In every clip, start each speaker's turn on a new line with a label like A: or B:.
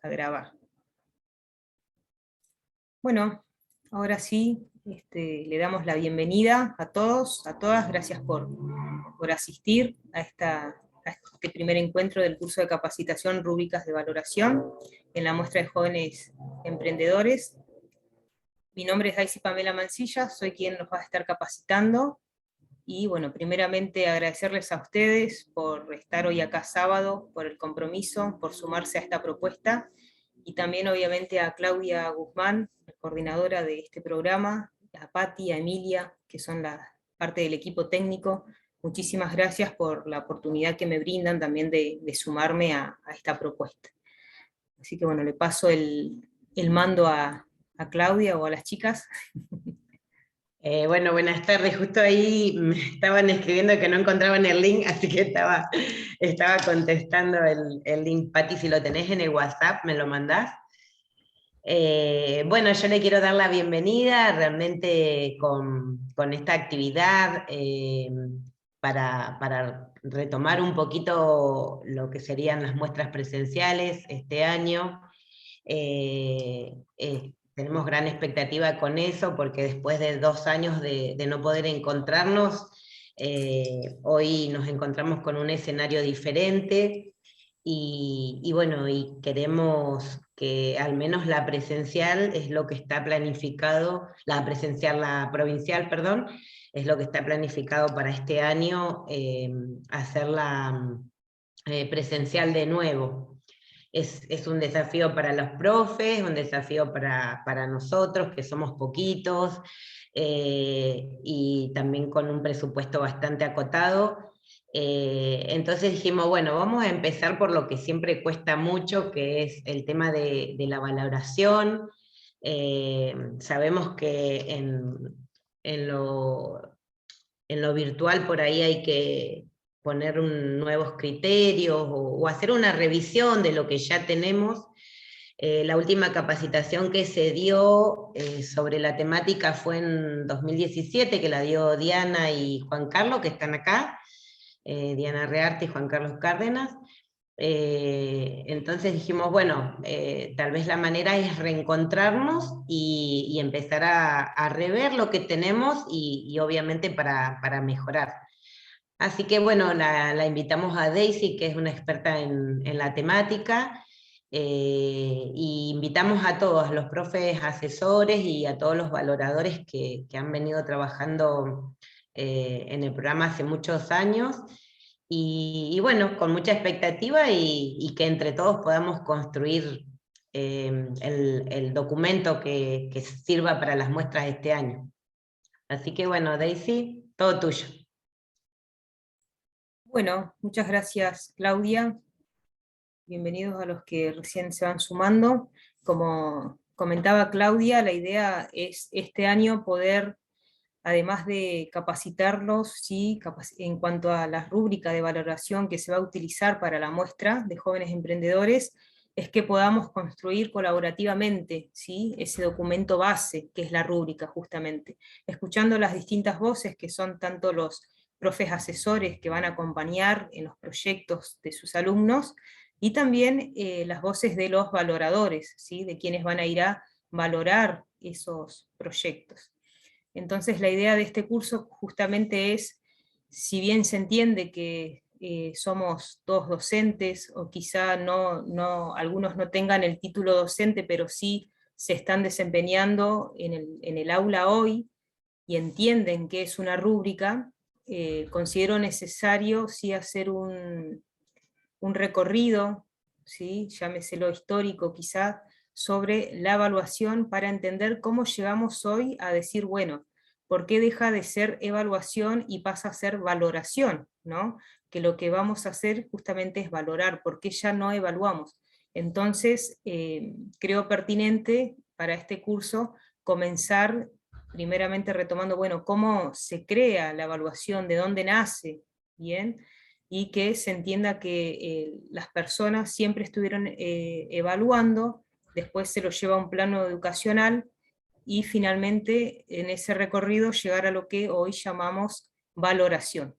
A: a grabar. Bueno, ahora sí, le damos la bienvenida a todos, a todas, gracias por asistir a este primer encuentro del curso de capacitación Rúbricas de Valoración en la muestra de jóvenes emprendedores. Mi nombre es Daisy Pamela Mancilla, soy quien nos va a estar capacitando, y bueno, primeramente agradecerles a ustedes por estar hoy acá sábado, por el compromiso, por sumarse a esta propuesta, y también obviamente a Claudia Guzmán, la coordinadora de este programa, a Patti, a Emilia, que son parte del equipo técnico. Muchísimas gracias por la oportunidad que me brindan también de sumarme a esta propuesta. Así que bueno, le paso el mando a Claudia o a las chicas.
B: Bueno, buenas tardes. Justo ahí me estaban escribiendo que no encontraban el link, así que estaba contestando el link. Pati, si lo tenés en el WhatsApp, me lo mandás. Bueno, yo le quiero dar la bienvenida realmente con esta actividad para retomar un poquito lo que serían las muestras presenciales este año. Tenemos gran expectativa con eso, porque después de 2 años de no poder encontrarnos, hoy nos encontramos con un escenario diferente, y bueno, y queremos que al menos la presencial es lo que está planificado, la provincial, perdón, es lo que está planificado para este año, hacerla presencial de nuevo. Es un desafío para los profes, un desafío para nosotros, que somos poquitos, y también con un presupuesto bastante acotado. Entonces dijimos, bueno, vamos a empezar por lo que siempre cuesta mucho, que es el tema de la valoración. Sabemos que en lo virtual por ahí hay que poner nuevos criterios o hacer una revisión de lo que ya tenemos. La última capacitación que se dio sobre la temática fue en 2017, que la dio Diana y Juan Carlos, que están acá, Diana Rearte y Juan Carlos Cárdenas. Entonces dijimos, bueno, tal vez la manera es reencontrarnos y empezar a rever lo que tenemos y obviamente para mejorar. Así que bueno, la invitamos a Daisy, que es una experta en la temática, y invitamos a todos, los profes asesores y a todos los valoradores que han venido trabajando en el programa hace muchos años, y bueno, con mucha expectativa, y que entre todos podamos construir el documento que sirva para las muestras de este año. Así que bueno, Daisy, todo tuyo.
A: Bueno, muchas gracias, Claudia. Bienvenidos a los que recién se van sumando. Como comentaba Claudia, la idea es este año poder, además de capacitarlos, ¿sí?, en cuanto a la rúbrica de valoración que se va a utilizar para la muestra de jóvenes emprendedores, es que podamos construir colaborativamente, ¿sí?, ese documento base que es la rúbrica, justamente, escuchando las distintas voces que son tanto los profes asesores que van a acompañar en los proyectos de sus alumnos, y también las voces de los valoradores, ¿sí?, de quienes van a ir a valorar esos proyectos. Entonces la idea de este curso justamente es, si bien se entiende que somos todos docentes, o quizá algunos no tengan el título docente, pero sí se están desempeñando en el aula hoy, y entienden que es una rúbrica, considero necesario sí hacer un recorrido, ¿sí?, llámeselo histórico quizá, sobre la evaluación, para entender cómo llegamos hoy a decir, bueno, ¿por qué deja de ser evaluación y pasa a ser valoración? ¿No? Que lo que vamos a hacer justamente es valorar, ¿por qué ya no evaluamos? Entonces, creo pertinente para este curso comenzar primeramente retomando, bueno, cómo se crea la evaluación, de dónde nace, ¿bien?, y que se entienda que las personas siempre estuvieron evaluando, después se lo lleva a un plano educacional, y finalmente en ese recorrido llegar a lo que hoy llamamos valoración.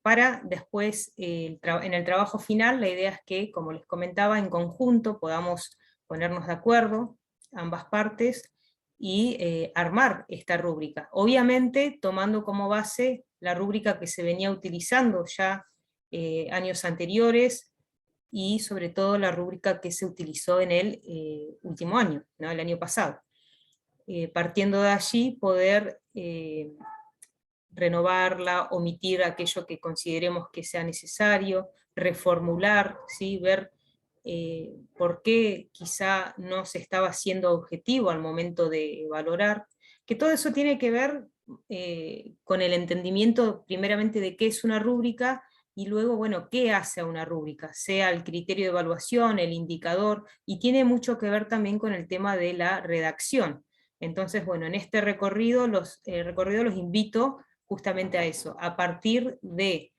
A: Para después, en el trabajo final, la idea es que, como les comentaba, en conjunto podamos ponernos de acuerdo, ambas partes, y armar esta rúbrica. Obviamente tomando como base la rúbrica que se venía utilizando ya años anteriores, y sobre todo la rúbrica que se utilizó en el último año, ¿no? El año pasado. Partiendo de allí, poder renovarla, omitir aquello que consideremos que sea necesario, reformular, ¿sí? Ver por qué quizá no se estaba haciendo objetivo al momento de valorar, que todo eso tiene que ver con el entendimiento primeramente de qué es una rúbrica, y luego, bueno, qué hace a una rúbrica, sea el criterio de evaluación, el indicador, y tiene mucho que ver también con el tema de la redacción. Entonces, bueno, en este recorrido los invito justamente a eso, a partir de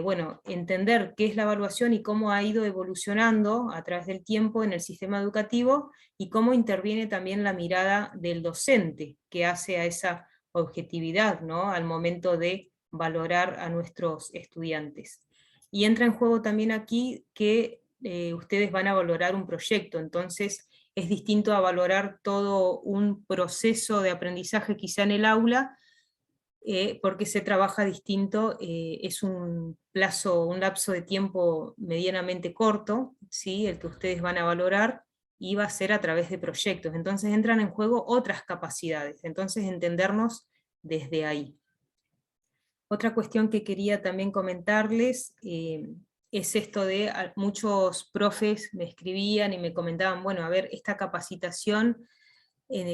A: bueno, entender qué es la evaluación y cómo ha ido evolucionando a través del tiempo en el sistema educativo, y cómo interviene también la mirada del docente, que hace a esa objetividad, ¿no? Al momento de valorar a nuestros estudiantes. Y entra en juego también aquí que ustedes van a valorar un proyecto, entonces es distinto a valorar todo un proceso de aprendizaje quizá en el aula, porque se trabaja distinto, es un lapso de tiempo medianamente corto, ¿sí? El que ustedes van a valorar, y va a ser a través de proyectos, entonces entran en juego otras capacidades, entonces entendernos desde ahí. Otra cuestión que quería también comentarles es esto de muchos profes me escribían y me comentaban, bueno, a ver, esta capacitación,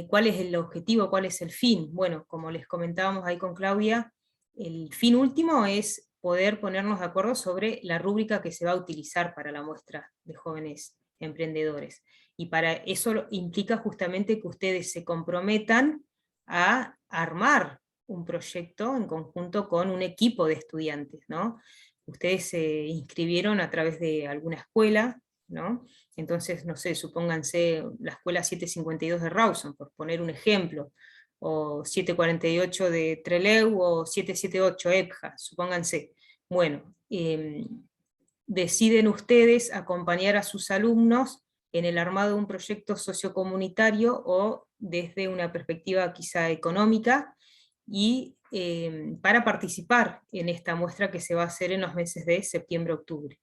A: cuál es el objetivo, cuál es el fin. Bueno, como les comentábamos ahí con Claudia, el fin último es poder ponernos de acuerdo sobre la rúbrica que se va a utilizar para la muestra de jóvenes emprendedores. Y para eso implica justamente que ustedes se comprometan a armar un proyecto en conjunto con un equipo de estudiantes, ¿no? Ustedes se inscribieron a través de alguna escuela, ¿no? Entonces, no sé, supónganse la escuela 752 de Rawson, por poner un ejemplo, o 748 de Trelew, o 778 EPJA, supónganse. Bueno, deciden ustedes acompañar a sus alumnos en el armado de un proyecto sociocomunitario, o desde una perspectiva quizá económica, y para participar en esta muestra que se va a hacer en los meses de septiembre-octubre.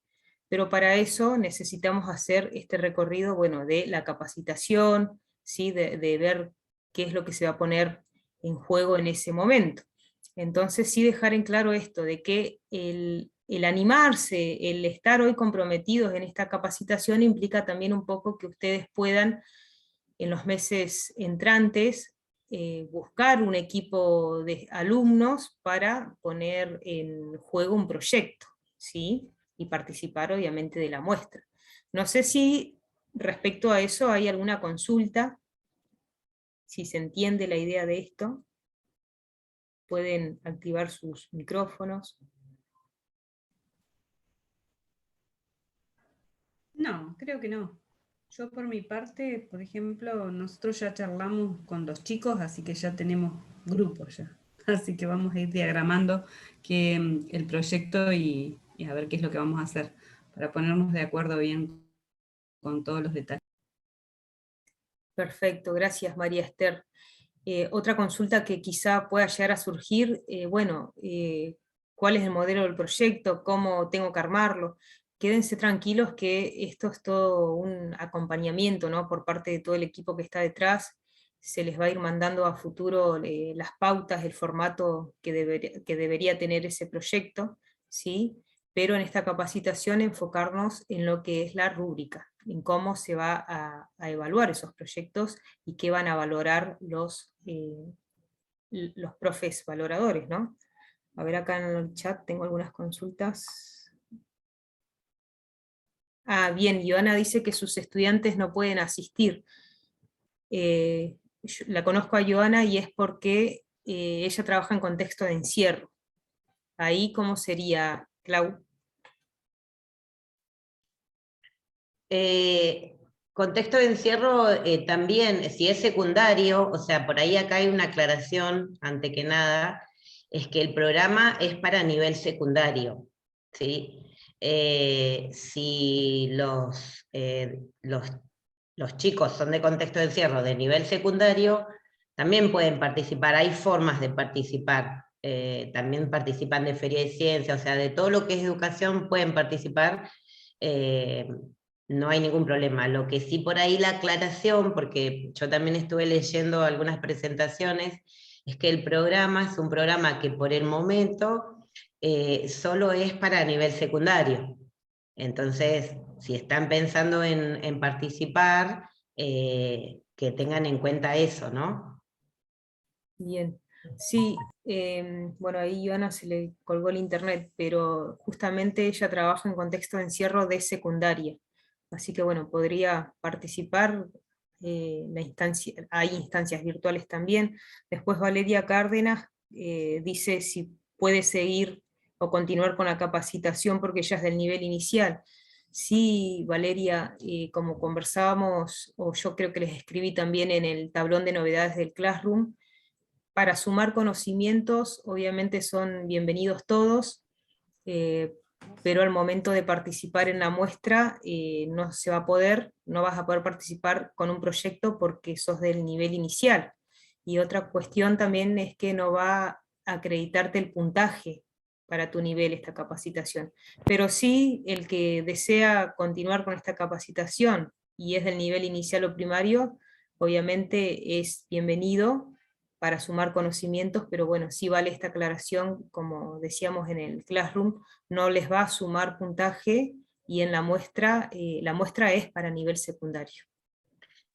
A: Pero para eso necesitamos hacer este recorrido, bueno, de la capacitación, ¿sí? De ver qué es lo que se va a poner en juego en ese momento. Entonces sí dejar en claro esto, de que el animarse, el estar hoy comprometidos en esta capacitación, implica también un poco que ustedes puedan, en los meses entrantes, buscar un equipo de alumnos para poner en juego un proyecto, ¿sí? Y participar obviamente de la muestra. No sé si respecto a eso hay alguna consulta, si se entiende la idea de esto, pueden activar sus micrófonos.
C: No, creo que no. Yo por mi parte, por ejemplo, nosotros ya charlamos con los chicos, así que ya tenemos grupos ya. Así que vamos a ir diagramando el proyecto y a ver qué es lo que vamos a hacer para ponernos de acuerdo bien con todos los detalles.
A: Perfecto, gracias María Esther. Otra consulta que quizá pueda llegar a surgir, bueno, ¿cuál es el modelo del proyecto? ¿Cómo tengo que armarlo? Quédense tranquilos que esto es todo un acompañamiento, ¿no? Por parte de todo el equipo que está detrás. Se les va a ir mandando a futuro las pautas, el formato que debería tener ese proyecto, ¿sí? Pero en esta capacitación enfocarnos en lo que es la rúbrica, en cómo se va a evaluar esos proyectos y qué van a valorar los profes valoradores, ¿no? A ver, acá en el chat tengo algunas consultas. Ah, bien, Joana dice que sus estudiantes no pueden asistir. La conozco a Joana y es porque ella trabaja en contexto de encierro. Ahí, ¿cómo sería, Clau?
B: Contexto de encierro también, si es secundario, o sea, por ahí acá hay una aclaración, ante que nada, es que el programa es para nivel secundario, ¿sí? Si los los chicos son de contexto de encierro de nivel secundario, también pueden participar, hay formas de participar. También participan de Feria de Ciencia, o sea, de todo lo que es educación pueden participar, no hay ningún problema. Lo que sí por ahí la aclaración, porque yo también estuve leyendo algunas presentaciones, es que el programa es un programa que por el momento solo es para nivel secundario. Entonces, si están pensando en participar, que tengan en cuenta eso, ¿no?
A: Bien, sí, bueno, ahí Joana se le colgó el internet, pero justamente ella trabaja en contexto de encierro de secundaria, así que bueno, podría participar, la instancia, hay instancias virtuales también. Después Valeria Cárdenas dice si puede seguir o continuar con la capacitación porque ella es del nivel inicial. Sí, Valeria, como conversábamos, o yo creo que les escribí también en el tablón de novedades del Classroom, para sumar conocimientos, obviamente son bienvenidos todos, eh, pero al momento de participar en la muestra no se va a poder, no vas a poder participar con un proyecto porque sos del nivel inicial. Y otra cuestión también es que no va a acreditarte el puntaje para tu nivel esta capacitación. Pero sí, el que desea continuar con esta capacitación y es del nivel inicial o primario, obviamente es bienvenido para sumar conocimientos, pero bueno, sí vale esta aclaración, como decíamos en el Classroom, no les va a sumar puntaje y en la muestra es para nivel secundario.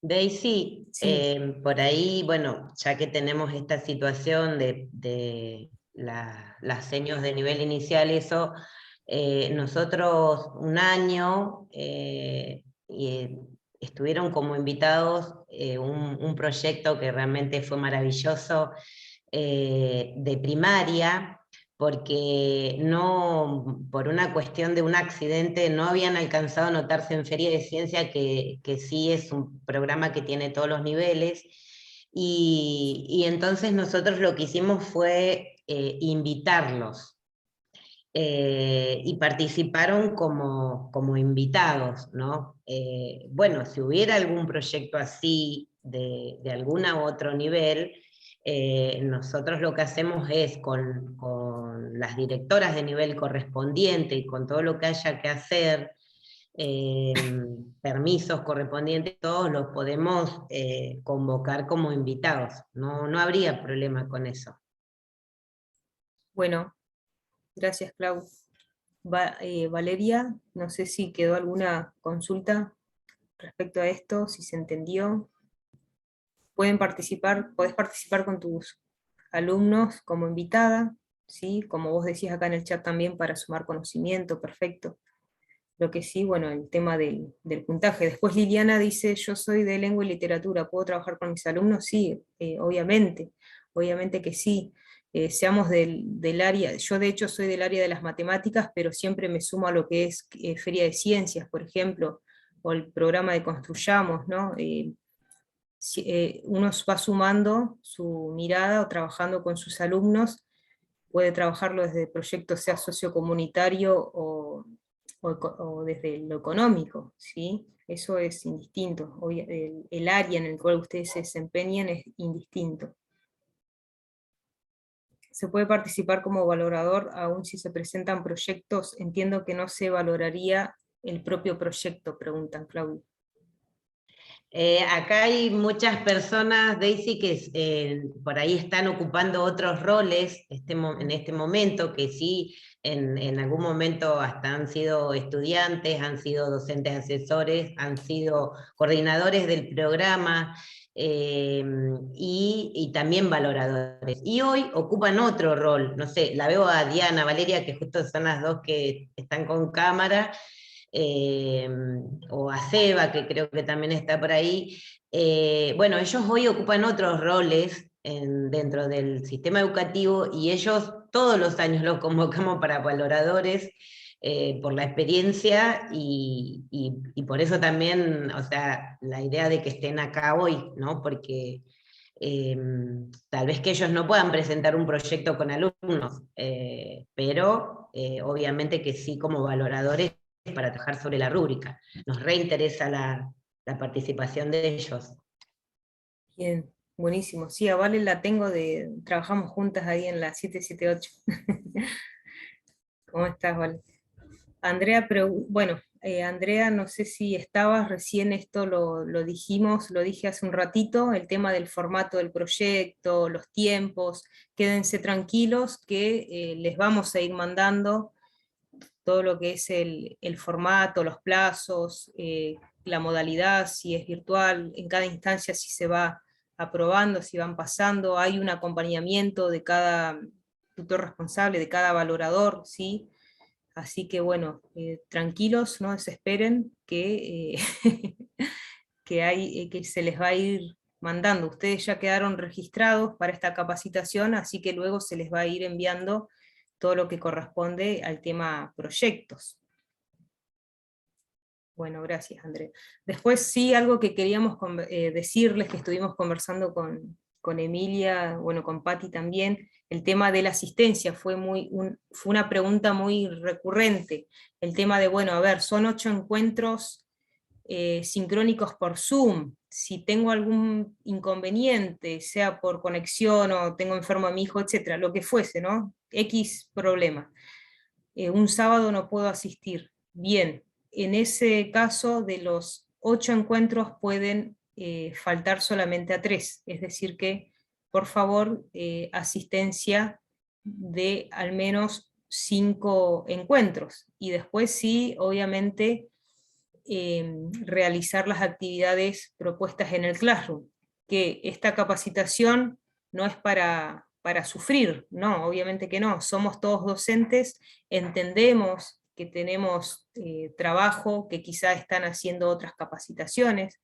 B: Daisy,
A: Sí.
B: por ahí, bueno, ya que tenemos esta situación de las señas de nivel inicial, eso, nosotros un año estuvieron como invitados un proyecto que realmente fue maravilloso, de primaria, porque no, por una cuestión de un accidente, no habían alcanzado a anotarse en Feria de Ciencia, que sí es un programa que tiene todos los niveles, y entonces nosotros lo que hicimos fue invitarlos, y participaron como invitados, ¿no? Bueno, si hubiera algún proyecto así de algún u otro nivel, nosotros lo que hacemos es con las directoras de nivel correspondiente y con todo lo que haya que hacer, permisos correspondientes, todos los podemos convocar como invitados, no habría problema con eso.
A: Bueno, gracias, Clau. Valeria, no sé si quedó alguna consulta respecto a esto, si se entendió. Podés participar con tus alumnos como invitada, ¿sí? Como vos decías acá en el chat también, para sumar conocimiento, perfecto. Lo que sí, bueno, el tema del puntaje. Después Liliana dice, yo soy de lengua y literatura, ¿puedo trabajar con mis alumnos? Sí, obviamente que sí. Seamos del área, yo de hecho soy del área de las matemáticas, pero siempre me sumo a lo que es Feria de Ciencias, por ejemplo, o el programa de Construyamos, ¿no? Uno va sumando su mirada o trabajando con sus alumnos, puede trabajarlo desde el proyecto sea sociocomunitario o desde lo económico, ¿sí? Eso es indistinto, el área en el cual ustedes se desempeñan es indistinto. Se puede participar como valorador aún si se presentan proyectos, entiendo que no se valoraría el propio proyecto, preguntan Claudia.
B: Acá hay muchas personas, Daisy, que por ahí están ocupando otros roles en este momento, que sí, en algún momento hasta han sido estudiantes, han sido docentes asesores, han sido coordinadores del programa, y también valoradores. Y hoy ocupan otro rol, no sé, la veo a Diana, Valeria, que justo son las dos que están con cámara, o a Seba, que creo que también está por ahí. Bueno, ellos hoy ocupan otros roles dentro del sistema educativo y ellos todos los años los convocamos para valoradores, por la experiencia y por eso también, o sea, la idea de que estén acá hoy, ¿no? Porque tal vez que ellos no puedan presentar un proyecto con alumnos, pero obviamente que sí como valoradores para trabajar sobre la rúbrica. Nos reinteresa la la participación de ellos.
A: Bien, buenísimo. Sí, a Vale la tengo trabajamos juntas ahí en la 778. ¿Cómo estás, Vale? Andrea, bueno, Andrea, no sé si estabas, recién esto lo dijimos, lo dije hace un ratito, el tema del formato del proyecto, los tiempos, quédense tranquilos que les vamos a ir mandando todo lo que es el formato, los plazos, la modalidad, si es virtual, en cada instancia si se va aprobando, si van pasando, hay un acompañamiento de cada tutor responsable, de cada valorador, ¿sí? Así que bueno, tranquilos, no desesperen, que, que se les va a ir mandando. Ustedes ya quedaron registrados para esta capacitación, así que luego se les va a ir enviando todo lo que corresponde al tema proyectos. Bueno, gracias, Andrea. Después sí, algo que queríamos decirles, que estuvimos conversando con Emilia, bueno, con Patti también, el tema de la asistencia fue una pregunta muy recurrente. El tema de, bueno, a ver, son 8 encuentros sincrónicos por Zoom. Si tengo algún inconveniente, sea por conexión o tengo enfermo a mi hijo, etcétera, lo que fuese, ¿no? X problema. Un sábado no puedo asistir. Bien, en ese caso de los 8 encuentros pueden faltar solamente a 3, es decir que, por favor, asistencia de al menos 5 encuentros, y después sí, obviamente, realizar las actividades propuestas en el Classroom, que esta capacitación no es para sufrir, no, obviamente que no, somos todos docentes, entendemos que tenemos trabajo, que quizá están haciendo otras capacitaciones,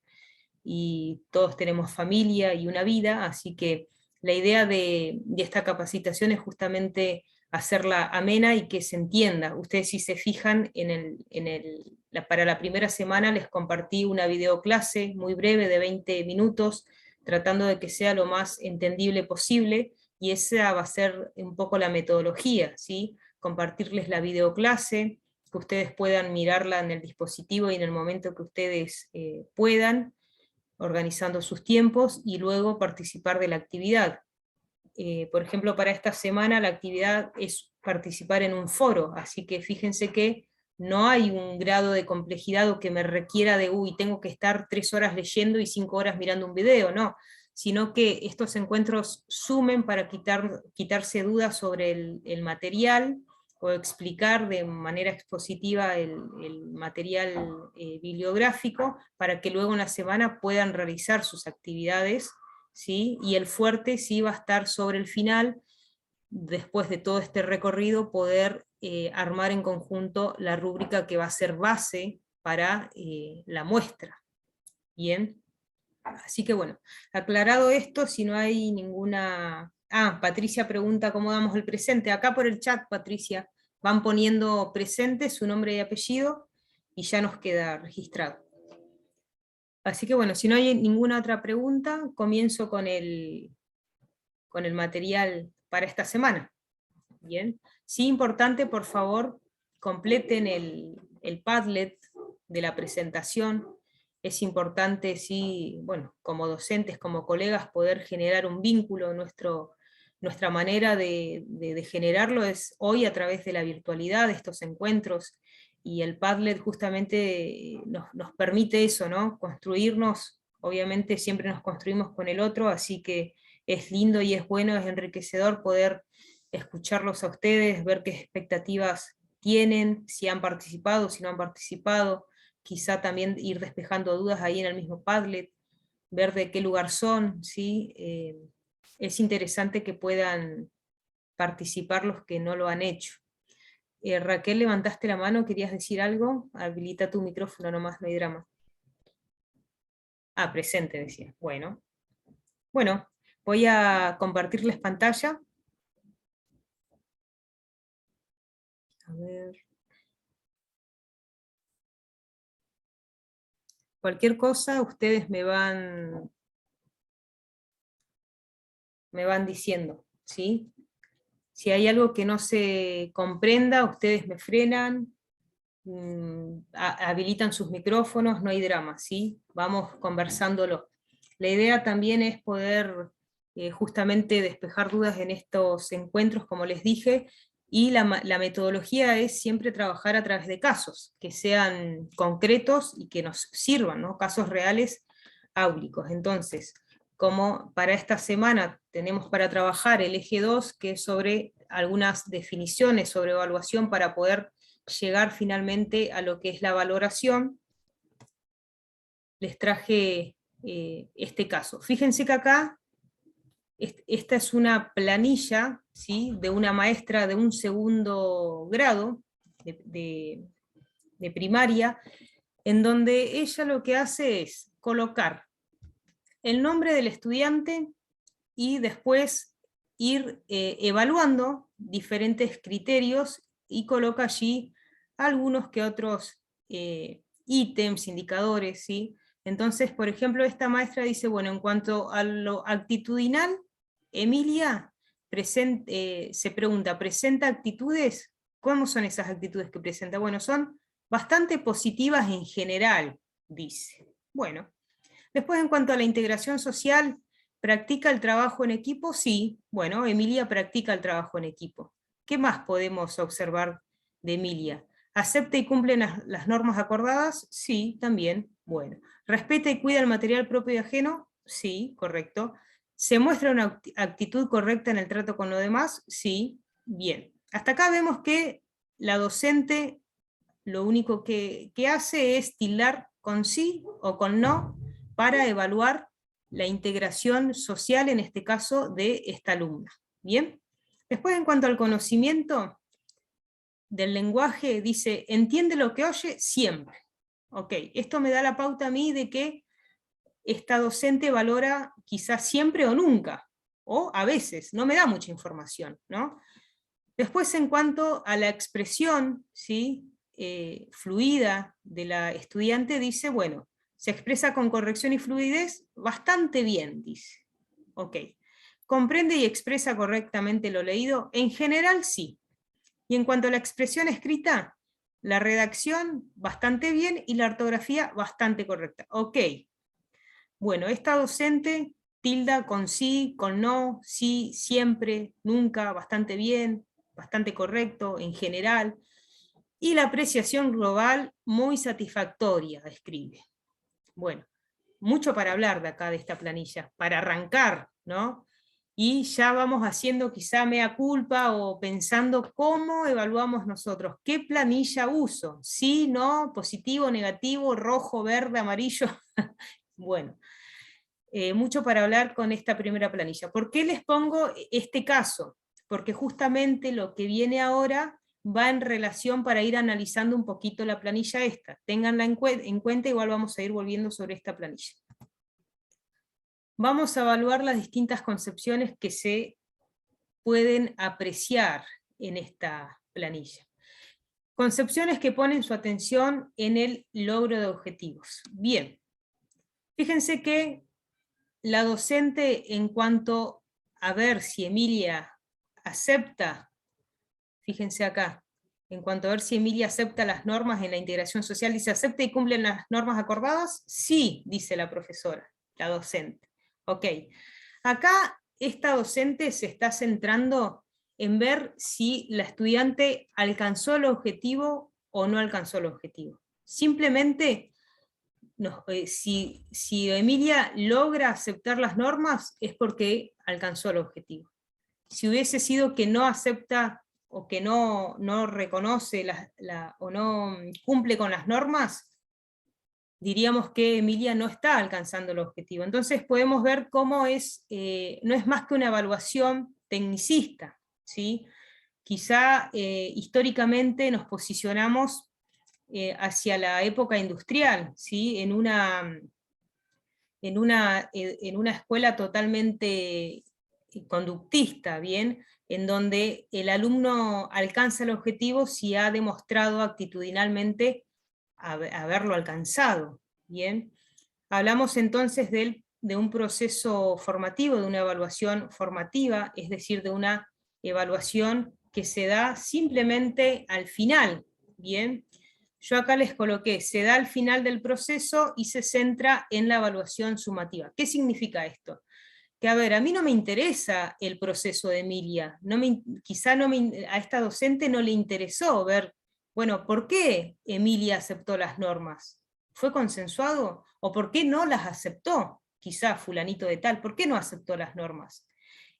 A: y todos tenemos familia y una vida, así que la idea de esta capacitación es justamente hacerla amena y que se entienda. Ustedes, si se fijan, para la primera semana les compartí una videoclase muy breve de 20 minutos, tratando de que sea lo más entendible posible, y esa va a ser un poco la metodología, ¿sí? Compartirles la videoclase, que ustedes puedan mirarla en el dispositivo y en el momento que ustedes puedan, organizando sus tiempos, y luego participar de la actividad. Por ejemplo, para esta semana la actividad es participar en un foro, así que fíjense que no hay un grado de complejidad o que me requiera de, uy, tengo que estar 3 horas leyendo y 5 horas mirando un video, no, sino que estos encuentros sumen para quitarse dudas sobre el material, o explicar de manera expositiva el material bibliográfico, para que luego en la semana puedan realizar sus actividades, ¿sí? Y el fuerte sí va a estar sobre el final, después de todo este recorrido, poder armar en conjunto la rúbrica que va a ser base para la muestra. Bien, así que bueno, aclarado esto, si no hay ninguna... Ah, Patricia pregunta cómo damos el presente. Acá por el chat, Patricia, van poniendo presente su nombre y apellido, y ya nos queda registrado. Así que bueno, si no hay ninguna otra pregunta, comienzo con el material para esta semana. Bien, sí, importante, por favor, completen el Padlet de la presentación. Es importante, sí, bueno, como docentes, como colegas, poder generar un vínculo. Nuestra manera de generarlo es hoy a través de la virtualidad, de estos encuentros, y el Padlet justamente nos permite eso, ¿no? Construirnos, obviamente siempre nos construimos con el otro, así que es lindo y es bueno, es enriquecedor poder escucharlos a ustedes, ver qué expectativas tienen, si han participado, si no han participado, quizá también ir despejando dudas ahí en el mismo Padlet, ver de qué lugar son, ¿sí? Es interesante que puedan participar los que no lo han hecho. Raquel, levantaste la mano, ¿querías decir algo? Habilita tu micrófono nomás, no hay drama. Ah, presente, decía. Bueno, voy a compartirles pantalla. A ver. Cualquier cosa, ustedes me van diciendo, ¿sí? Si hay algo que no se comprenda, ustedes me frenan, habilitan sus micrófonos, no hay drama, ¿sí? Vamos conversándolo. La idea también es poder justamente despejar dudas en estos encuentros, como les dije, y la metodología es siempre trabajar a través de casos, que sean concretos y que nos sirvan, ¿no? Casos reales áulicos. Entonces, como para esta semana tenemos para trabajar el eje 2, que es sobre algunas definiciones sobre evaluación para poder llegar finalmente a lo que es la valoración, les traje este caso. Fíjense que acá, esta es una planilla, ¿sí?, de una maestra de un segundo grado de primaria, en donde ella lo que hace es colocar el nombre del estudiante y después ir evaluando diferentes criterios, y coloca allí algunos que otros ítems, indicadores, ¿sí? Entonces, por ejemplo, esta maestra dice, bueno, en cuanto a lo actitudinal, Emilia se pregunta, ¿presenta actitudes? ¿Cómo son esas actitudes que presenta? Bueno, son bastante positivas en general, dice. Bueno, después en cuanto a la integración social, ¿practica el trabajo en equipo? Sí, bueno, Emilia practica el trabajo en equipo. ¿Qué más podemos observar de Emilia? ¿Acepta y cumple las normas acordadas? Sí, también, bueno. ¿Respeta y cuida el material propio y ajeno? Sí, correcto. ¿Se muestra una actitud correcta en el trato con los demás? Sí, bien. Hasta acá vemos que la docente lo único que hace es tildar con sí o con no para evaluar la integración social, en este caso, de esta alumna. ¿Bien? Después, en cuanto al conocimiento del lenguaje, dice, entiende lo que oye siempre. Ok, esto me da la pauta a mí de que esta docente valora quizás siempre o nunca, o a veces, no me da mucha información, ¿no? Después, en cuanto a la expresión, ¿sí?, fluida de la estudiante, dice, bueno, se expresa con corrección y fluidez bastante bien, dice. Ok. ¿Comprende y expresa correctamente lo leído? En general, sí. Y en cuanto a la expresión escrita, la redacción bastante bien y la ortografía bastante correcta. Ok. Bueno, esta docente tilda con sí, con no, sí, siempre, nunca, bastante bien, bastante correcto, en general, y la apreciación global muy satisfactoria, escribe. Bueno, mucho para hablar de acá de esta planilla, para arrancar, ¿no? Y ya vamos haciendo quizá mea culpa o pensando cómo evaluamos nosotros, qué planilla uso, sí, no, positivo, negativo, rojo, verde, amarillo. Bueno, mucho para hablar con esta primera planilla. ¿Por qué les pongo este caso? Porque justamente lo que viene ahora va en relación para ir analizando un poquito la planilla esta. Ténganla en cuenta, igual vamos a ir volviendo sobre esta planilla. Vamos a evaluar las distintas concepciones que se pueden apreciar en esta planilla. Concepciones que ponen su atención en el logro de objetivos. Bien, fíjense que la docente, en cuanto a ver si Emilia acepta, fíjense acá, en cuanto a ver si Emilia acepta las normas en la integración social, dice, ¿acepta y cumplen las normas acordadas? Sí, dice la profesora, la docente. Ok, acá esta docente se está centrando en ver si la estudiante alcanzó el objetivo o no alcanzó el objetivo. Simplemente, no, si Emilia logra aceptar las normas es porque alcanzó el objetivo. Si hubiese sido que no acepta o que no reconoce o no cumple con las normas, diríamos que Emilia no está alcanzando el objetivo. Entonces podemos ver cómo no es más que una evaluación tecnicista, ¿sí? Quizá históricamente nos posicionamos hacia la época industrial, ¿sí? en una escuela totalmente conductista, ¿bien? En donde el alumno alcanza el objetivo si ha demostrado actitudinalmente haberlo alcanzado, ¿bien? Hablamos entonces de un proceso formativo, de una evaluación formativa, es decir, de una evaluación que se da simplemente al final, ¿bien? Yo acá les coloqué, se da al final del proceso y se centra en la evaluación sumativa. ¿Qué significa esto? Que a ver, a mí no me interesa el proceso de Emilia, quizá a esta docente no le interesó ver, bueno, ¿por qué Emilia aceptó las normas? ¿Fue consensuado? ¿O por qué no las aceptó? Quizá fulanito de tal, ¿por qué no aceptó las normas?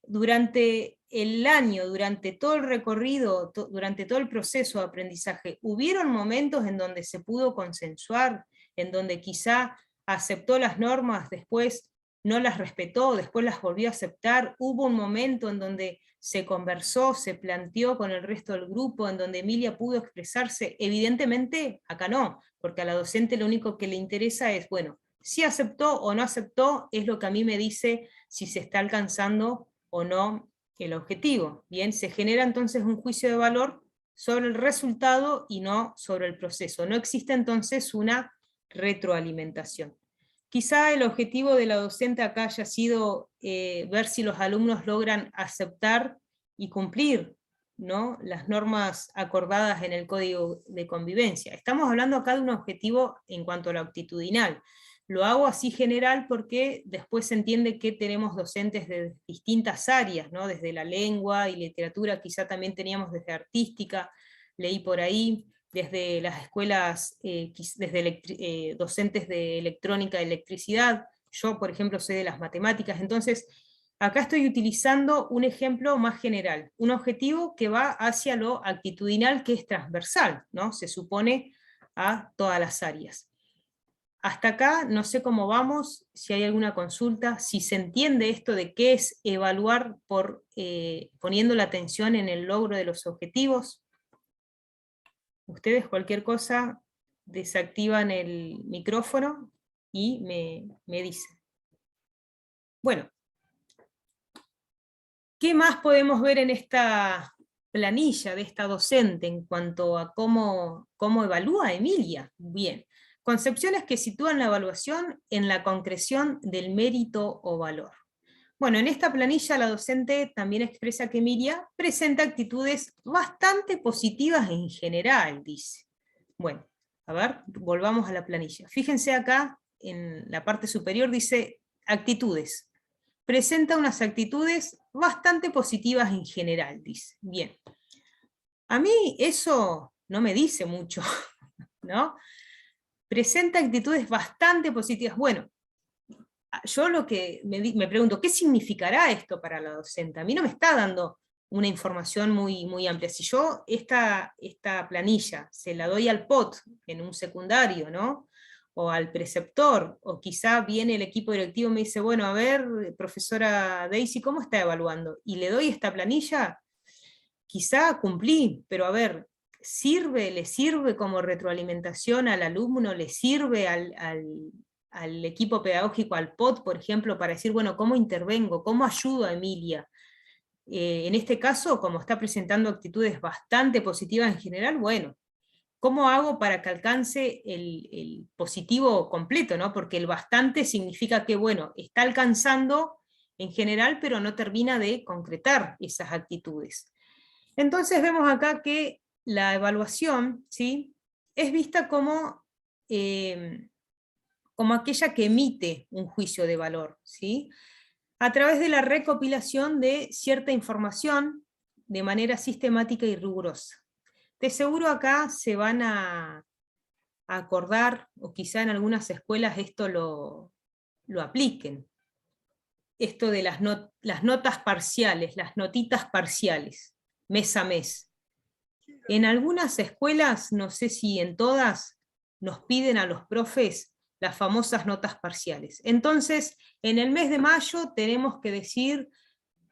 A: Durante el año, durante todo el recorrido, durante todo el proceso de aprendizaje, ¿hubieron momentos en donde se pudo consensuar, en donde quizá aceptó las normas, después no las respetó, después las volvió a aceptar? ¿Hubo un momento en donde se conversó, se planteó con el resto del grupo, en donde Emilia pudo expresarse? Evidentemente, acá no, porque a la docente lo único que le interesa es, bueno, si aceptó o no aceptó, es lo que a mí me dice si se está alcanzando o no el objetivo. Bien, se genera entonces un juicio de valor sobre el resultado y no sobre el proceso. No existe entonces una retroalimentación. Quizá el objetivo de la docente acá haya sido ver si los alumnos logran aceptar y cumplir, ¿no?, las normas acordadas en el código de convivencia. Estamos hablando acá de un objetivo en cuanto a lo actitudinal. Lo hago así general porque después se entiende que tenemos docentes de distintas áreas, ¿no? Desde la lengua y literatura, quizá también teníamos desde artística, leí por ahí, desde las escuelas, desde docentes de electrónica y electricidad. Yo, por ejemplo, soy de las matemáticas. Entonces, acá estoy utilizando un ejemplo más general, un objetivo que va hacia lo actitudinal, que es transversal, ¿no? Se supone a todas las áreas. Hasta acá no sé cómo vamos, si hay alguna consulta, si se entiende esto de qué es evaluar poniendo la atención en el logro de los objetivos. Ustedes cualquier cosa desactivan el micrófono y me dicen. Bueno, ¿qué más podemos ver en esta planilla de esta docente en cuanto a cómo evalúa Emilia? Bien. Concepciones que sitúan la evaluación en la concreción del mérito o valor. Bueno, en esta planilla la docente también expresa que Emilia presenta actitudes bastante positivas en general, dice. Bueno, a ver, volvamos a la planilla. Fíjense acá, en la parte superior dice actitudes. Presenta unas actitudes bastante positivas en general, dice. Bien. A mí eso no me dice mucho, ¿no? Presenta actitudes bastante positivas. Bueno, yo lo que me pregunto, ¿qué significará esto para la docente? A mí no me está dando una información muy, muy amplia. Si yo esta planilla se la doy al POT en un secundario, ¿no?, o al preceptor, o quizá viene el equipo directivo y me dice, bueno, a ver, profesora Daisy, ¿cómo está evaluando? Y le doy esta planilla, quizá cumplí, pero a ver, ¿le sirve como retroalimentación al alumno? ¿Le sirve al equipo pedagógico, al POT, por ejemplo, para decir, bueno, ¿cómo intervengo? ¿Cómo ayudo a Emilia? En este caso, como está presentando actitudes bastante positivas en general, bueno, ¿cómo hago para que alcance el positivo completo, ¿no? Porque el bastante significa que, bueno, está alcanzando en general, pero no termina de concretar esas actitudes. Entonces vemos acá que la evaluación, ¿sí?, es vista como aquella que emite un juicio de valor, ¿sí?, a través de la recopilación de cierta información de manera sistemática y rigurosa. De seguro acá se van a acordar, o quizá en algunas escuelas esto lo apliquen, esto de las notas parciales, las notitas parciales, mes a mes. En algunas escuelas, no sé si en todas, nos piden a los profes las famosas notas parciales. Entonces, en el mes de mayo tenemos que decir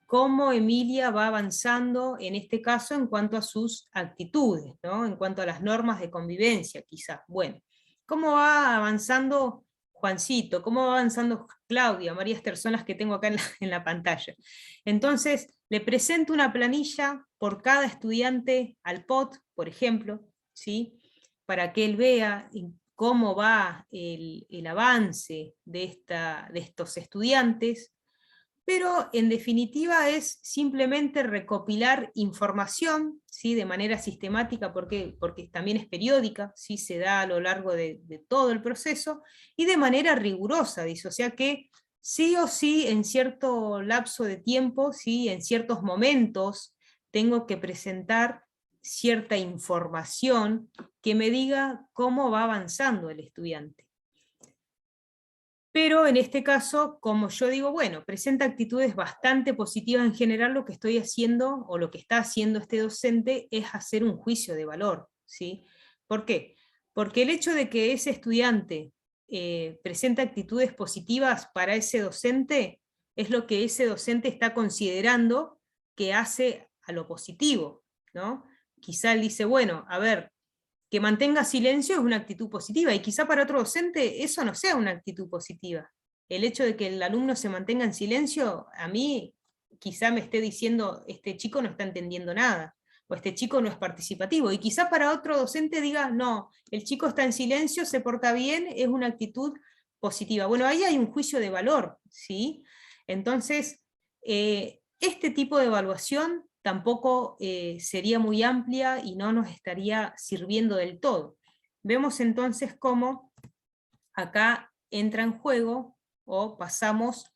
A: cómo Emilia va avanzando, en este caso, en cuanto a sus actitudes, ¿no?, en cuanto a las normas de convivencia, quizás. Bueno, ¿cómo va avanzando Juancito? ¿Cómo va avanzando Claudia? Varias personas que tengo acá en la pantalla. Entonces, le presento una planilla por cada estudiante al POT, por ejemplo, ¿sí?, para que él vea cómo va el avance de estos estudiantes. pero en definitiva es simplemente recopilar información, ¿sí? De manera sistemática, porque también es periódica, ¿sí? Se da a lo largo de todo el proceso, y de manera rigurosa, dice, o sea que sí o sí en cierto lapso de tiempo, ¿sí? En ciertos momentos, tengo que presentar cierta información que me diga cómo va avanzando el estudiante. Pero en este caso, como yo digo, bueno, presenta actitudes bastante positivas en general, lo que estoy haciendo, o lo que está haciendo este docente, es hacer un juicio de valor, ¿sí? ¿Por qué? Porque el hecho de que ese estudiante presenta actitudes positivas para ese docente, es lo que ese docente está considerando que hace a lo positivo, ¿no? Quizá él dice, bueno, a ver, que mantenga silencio es una actitud positiva, y quizá para otro docente eso no sea una actitud positiva. El hecho de que el alumno se mantenga en silencio, a mí quizá me esté diciendo, este chico no está entendiendo nada, o este chico no es participativo, y quizá para otro docente diga, no, el chico está en silencio, se porta bien, es una actitud positiva. Bueno, ahí hay un juicio de valor, ¿sí? Entonces, este tipo de evaluación tampoco sería muy amplia y no nos estaría sirviendo del todo. Vemos entonces cómo acá entra en juego, o pasamos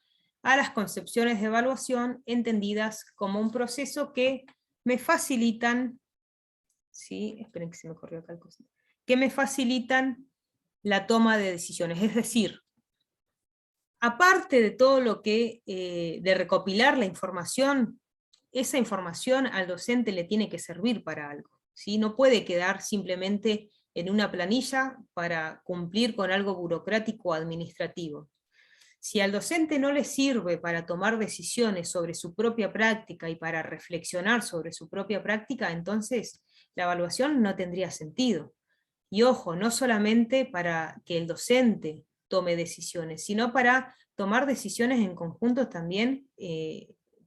A: a las concepciones de evaluación entendidas como un proceso que me facilitan, ¿sí? Esperen que se me corrió acá el cosito, que me facilitan la toma de decisiones. Es decir, aparte de todo lo que, de recopilar la información, esa información al docente le tiene que servir para algo, ¿sí? No puede quedar simplemente en una planilla para cumplir con algo burocrático o administrativo. Si al docente no le sirve para tomar decisiones sobre su propia práctica y para reflexionar sobre su propia práctica, entonces la evaluación no tendría sentido. Y ojo, no solamente para que el docente tome decisiones, sino para tomar decisiones en conjunto también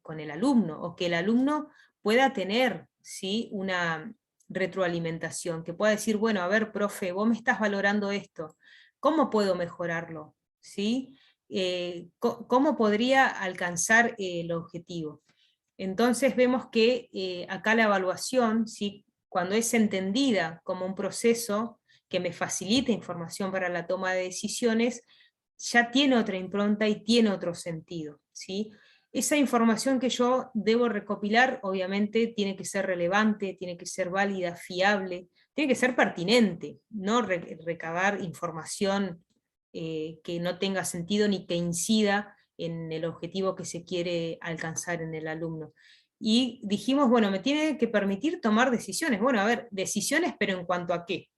A: con el alumno, o que el alumno pueda tener, ¿sí? Una retroalimentación, que pueda decir, bueno, a ver, profe, vos me estás valorando esto, ¿cómo puedo mejorarlo? ¿Sí? ¿Cómo podría alcanzar el objetivo? Entonces vemos que acá la evaluación, ¿sí? Cuando es entendida como un proceso que me facilita información para la toma de decisiones, ya tiene otra impronta y tiene otro sentido, ¿sí? Esa información que yo debo recopilar, obviamente, tiene que ser relevante, tiene que ser válida, fiable, tiene que ser pertinente, no recabar información que no tenga sentido ni que incida en el objetivo que se quiere alcanzar en el alumno. Y dijimos, bueno, me tiene que permitir tomar decisiones. Bueno, a ver, decisiones, pero ¿en cuanto a qué?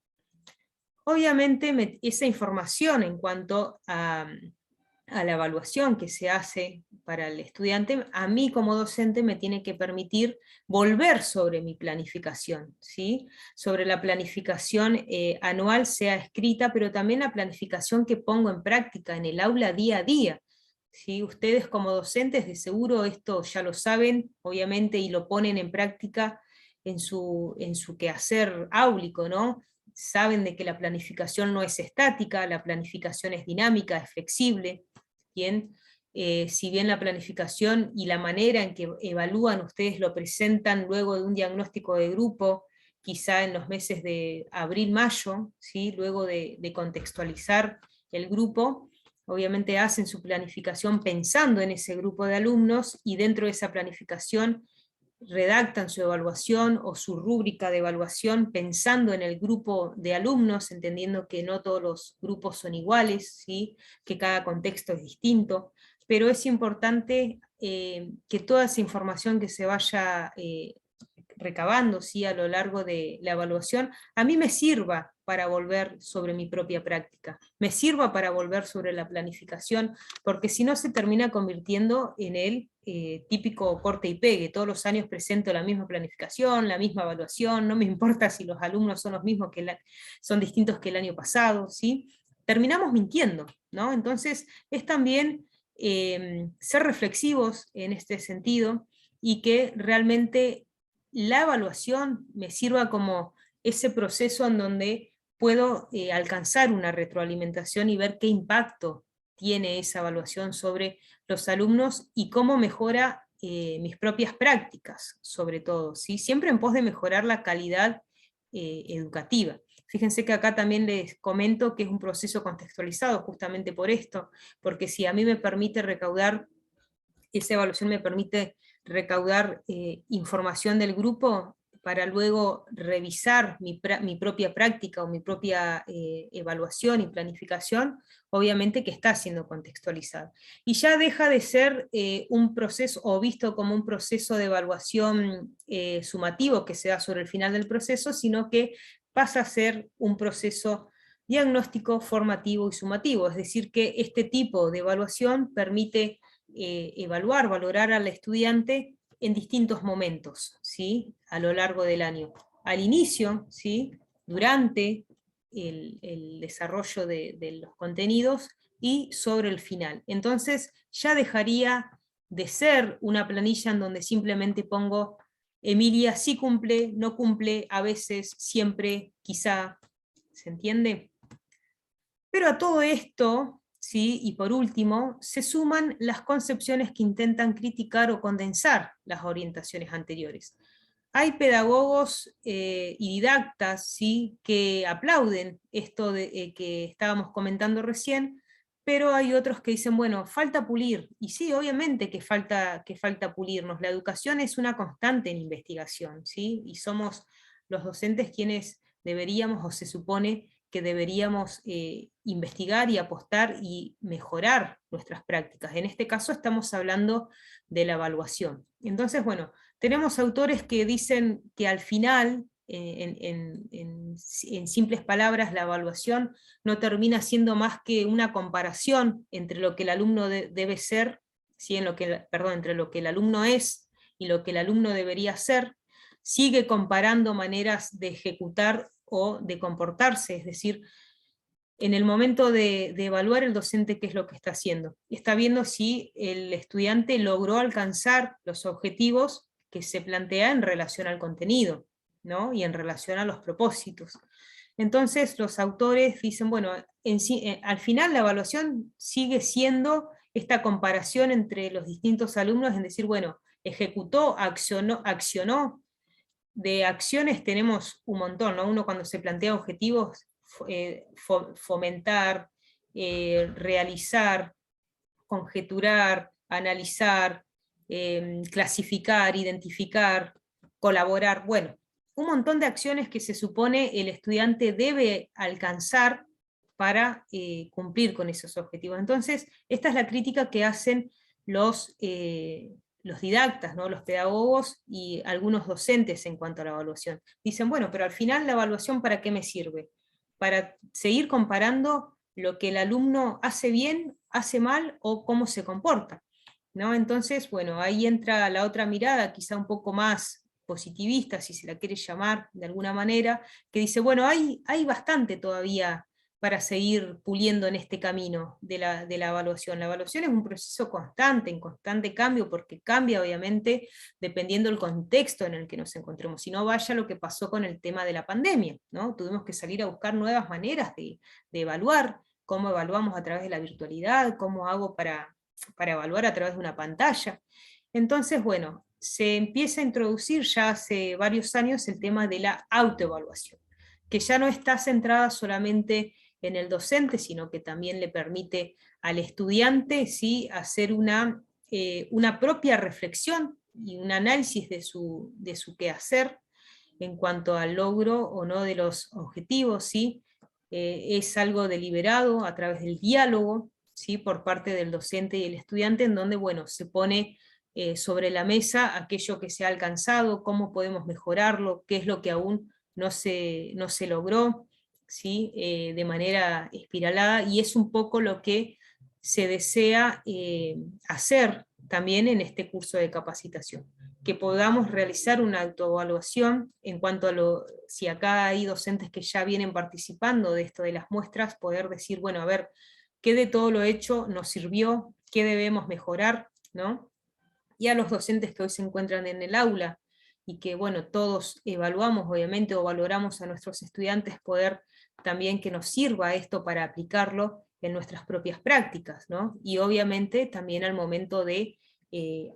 A: Obviamente esa información en cuanto a la evaluación que se hace para el estudiante, a mí como docente me tiene que permitir volver sobre mi planificación, ¿sí? Sobre la planificación anual, sea escrita, pero también la planificación que pongo en práctica en el aula día a día. ¿Sí? Ustedes como docentes de seguro esto ya lo saben, obviamente, y lo ponen en práctica en su quehacer áulico, ¿no? Saben de que la planificación no es estática, la planificación es dinámica, es flexible. Bien, si bien la planificación y la manera en que evalúan ustedes lo presentan luego de un diagnóstico de grupo, quizá en los meses de abril-mayo, ¿sí? Luego de contextualizar el grupo, obviamente hacen su planificación pensando en ese grupo de alumnos, y dentro de esa planificación redactan su evaluación o su rúbrica de evaluación pensando en el grupo de alumnos, entendiendo que no todos los grupos son iguales, ¿sí? Que cada contexto es distinto, pero es importante que toda esa información que se vaya recabando, ¿sí? A lo largo de la evaluación, a mí me sirva para volver sobre mi propia práctica, me sirva para volver sobre la planificación, porque si no se termina convirtiendo en el típico corte y pegue. Todos los años presento la misma planificación, la misma evaluación, no me importa si los alumnos son los mismos son distintos que el año pasado, ¿sí? Terminamos mintiendo, ¿no? Entonces es también ser reflexivos en este sentido, y que realmente la evaluación me sirva como ese proceso en donde puedo alcanzar una retroalimentación y ver qué impacto tiene esa evaluación sobre los alumnos y cómo mejora mis propias prácticas, sobre todo, ¿sí? Siempre en pos de mejorar la calidad educativa. Fíjense que acá también les comento que es un proceso contextualizado justamente por esto, porque si a mí me permite recaudar, esa evaluación me permite recaudar información del grupo para luego revisar mi propia práctica o mi propia evaluación y planificación, obviamente que está siendo contextualizada. Y ya deja de ser un proceso, o visto como un proceso de evaluación sumativo que se da sobre el final del proceso, sino que pasa a ser un proceso diagnóstico, formativo y sumativo, es decir, que este tipo de evaluación permite evaluar, valorar al estudiante en distintos momentos, ¿sí? A lo largo del año. Al inicio, ¿sí? Durante el desarrollo de los contenidos y sobre el final. Entonces ya dejaría de ser una planilla en donde simplemente pongo Emilia sí cumple, no cumple, a veces, siempre, quizá, ¿se entiende? Pero a todo esto, ¿sí? Y por último, se suman las concepciones que intentan criticar o condensar las orientaciones anteriores. Hay pedagogos y didactas, ¿sí? Que aplauden esto que estábamos comentando recién, pero hay otros que dicen, bueno, falta pulir. Y sí, obviamente que falta pulirnos. La educación es una constante en investigación, ¿sí? Y somos los docentes quienes deberíamos, o se supone, que deberíamos investigar y apostar y mejorar nuestras prácticas. En este caso estamos hablando de la evaluación. Entonces, bueno, tenemos autores que dicen que al final, en simples palabras, la evaluación no termina siendo más que una comparación entre lo que el alumno debe ser, ¿sí? Entre lo que el alumno es y lo que el alumno debería ser, sigue comparando maneras de ejecutar o de comportarse, es decir, en el momento de evaluar el docente qué es lo que está haciendo. Está viendo si el estudiante logró alcanzar los objetivos que se plantea en relación al contenido, ¿no? Y en relación a los propósitos. Entonces los autores dicen, bueno, al final la evaluación sigue siendo esta comparación entre los distintos alumnos, en decir, bueno, ejecutó, accionó. De acciones tenemos un montón, ¿no? Uno cuando se plantea objetivos, fomentar, realizar, conjeturar, analizar, clasificar, identificar, colaborar, bueno, un montón de acciones que se supone el estudiante debe alcanzar para cumplir con esos objetivos. Entonces, esta es la crítica que hacen los didactas, ¿no? Los pedagogos y algunos docentes en cuanto a la evaluación. Dicen, bueno, pero al final la evaluación ¿para qué me sirve? Para seguir comparando lo que el alumno hace bien, hace mal o cómo se comporta, ¿no? Entonces, bueno, ahí entra la otra mirada, quizá un poco más positivista, si se la quiere llamar de alguna manera, que dice, bueno, hay bastante todavía para seguir puliendo en este camino de la evaluación. La evaluación es un proceso constante, en constante cambio, porque cambia obviamente dependiendo del contexto en el que nos encontremos. Si no, vaya lo que pasó con el tema de la pandemia, ¿no? Tuvimos que salir a buscar nuevas maneras de evaluar, cómo evaluamos a través de la virtualidad, cómo hago para evaluar a través de una pantalla. Entonces, bueno, se empieza a introducir ya hace varios años el tema de la autoevaluación, que ya no está centrada solamente en el docente, sino que también le permite al estudiante, ¿sí?, hacer una propia reflexión y un análisis de su quehacer en cuanto al logro o no de los objetivos, ¿sí? Es algo deliberado a través del diálogo, ¿sí?, por parte del docente y el estudiante, en donde, bueno, se pone sobre la mesa aquello que se ha alcanzado, cómo podemos mejorarlo, qué es lo que aún no se logró, ¿sí?, de manera espiralada, y es un poco lo que se desea hacer también en este curso de capacitación, que podamos realizar una autoevaluación en cuanto a si acá hay docentes que ya vienen participando de esto de las muestras, poder decir, bueno, a ver, qué de todo lo hecho nos sirvió, qué debemos mejorar, ¿no? Y a los docentes que hoy se encuentran en el aula, y que, bueno, todos evaluamos, obviamente, o valoramos a nuestros estudiantes, poder también que nos sirva esto para aplicarlo en nuestras propias prácticas, ¿no? Y obviamente también al momento de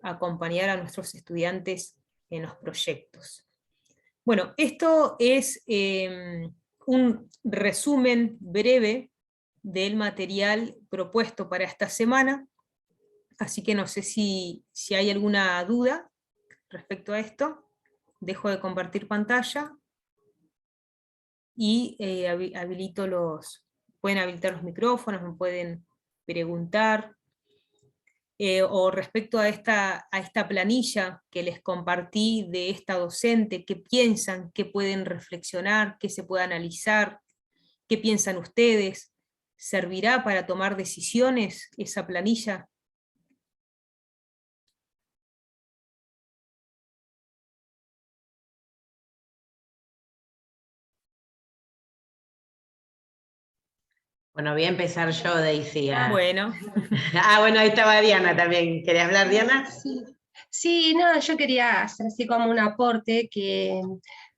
A: acompañar a nuestros estudiantes en los proyectos. Bueno, esto es un resumen breve del material propuesto para esta semana, así que no sé si hay alguna duda respecto a esto. Dejo de compartir pantalla y pueden habilitar los micrófonos, me pueden preguntar. O respecto a esta planilla que les compartí de esta docente, qué piensan, qué pueden reflexionar, qué se puede analizar, qué piensan ustedes. ¿Servirá para tomar decisiones esa planilla?
B: Bueno, voy a empezar yo, Daisy.
A: Bueno.
B: Bueno, ahí estaba Diana también. ¿Querés hablar, Diana?
D: Sí. Sí, no, yo quería hacer así como un aporte que,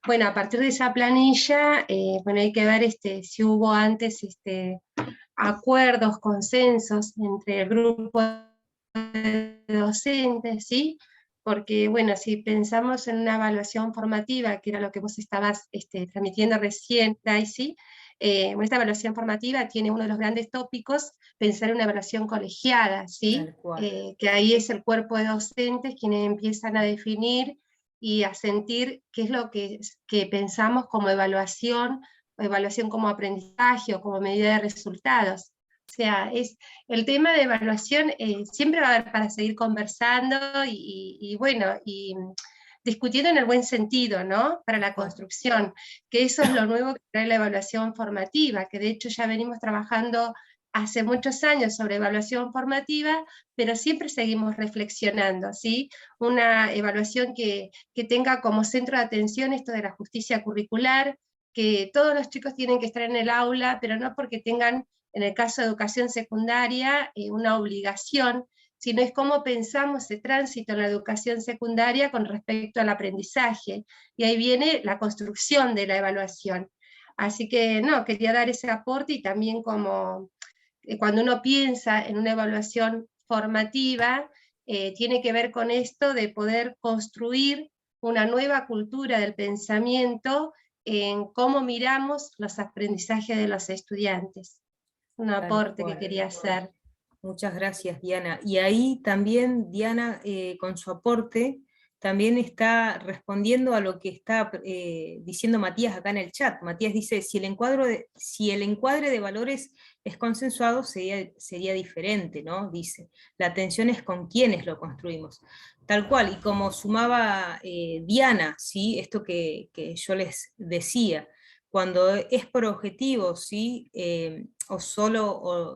D: bueno, a partir de esa planilla, bueno, hay que ver si hubo antes acuerdos, consensos entre el grupo de docentes, ¿sí? Porque, bueno, si pensamos en una evaluación formativa, que era lo que vos estabas transmitiendo recién, Daisy, esta evaluación formativa tiene uno de los grandes tópicos, pensar en una evaluación colegiada, ¿sí? Que ahí es el cuerpo de docentes quienes empiezan a definir y a sentir qué es lo que pensamos como evaluación, o evaluación como aprendizaje o como medida de resultados. O sea, el tema de evaluación siempre va a haber para seguir conversando y discutiendo en el buen sentido, ¿no? Para la construcción, que eso es lo nuevo que trae la evaluación formativa, que de hecho ya venimos trabajando hace muchos años sobre evaluación formativa, pero siempre seguimos reflexionando, ¿sí? Una evaluación que tenga como centro de atención esto de la justicia curricular, que todos los chicos tienen que estar en el aula, pero no porque tengan, en el caso de educación secundaria, una obligación, sino es cómo pensamos ese tránsito en la educación secundaria con respecto al aprendizaje, y ahí viene la construcción de la evaluación. Así que, no, quería dar ese aporte, y también como cuando uno piensa en una evaluación formativa, tiene que ver con esto de poder construir una nueva cultura del pensamiento en cómo miramos los aprendizajes de los estudiantes. Un aporte que quería hacer.
A: Muchas gracias, Diana. Y ahí también, Diana, con su aporte, también está respondiendo a lo que está diciendo Matías acá en el chat. Matías dice, si el encuadre de valores es consensuado, sería diferente, ¿no? Dice, la atención es con quienes lo construimos. Tal cual, y como sumaba Diana, ¿sí? Esto que yo les decía, cuando es por objetivos, ¿sí? O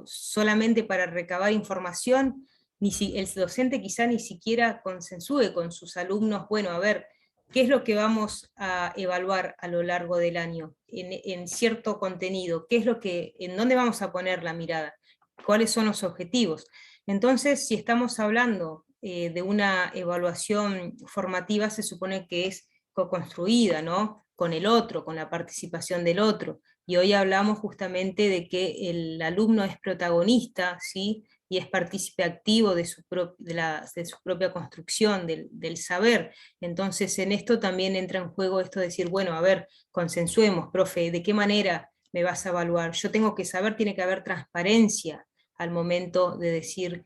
A: solamente para recabar información, el docente quizá ni siquiera consensúe con sus alumnos, bueno, a ver, ¿qué es lo que vamos a evaluar a lo largo del año en cierto contenido? ¿En dónde vamos a poner la mirada? ¿Cuáles son los objetivos? Entonces, si estamos hablando de una evaluación formativa, se supone que es co-construida, ¿no? Con el otro, con la participación del otro. Y hoy hablamos justamente de que el alumno es protagonista, ¿sí? Y es partícipe activo de su propia construcción, del saber. Entonces en esto también entra en juego esto de decir, bueno, a ver, consensuemos, profe, ¿de qué manera me vas a evaluar? Yo tengo que saber, tiene que haber transparencia al momento de decir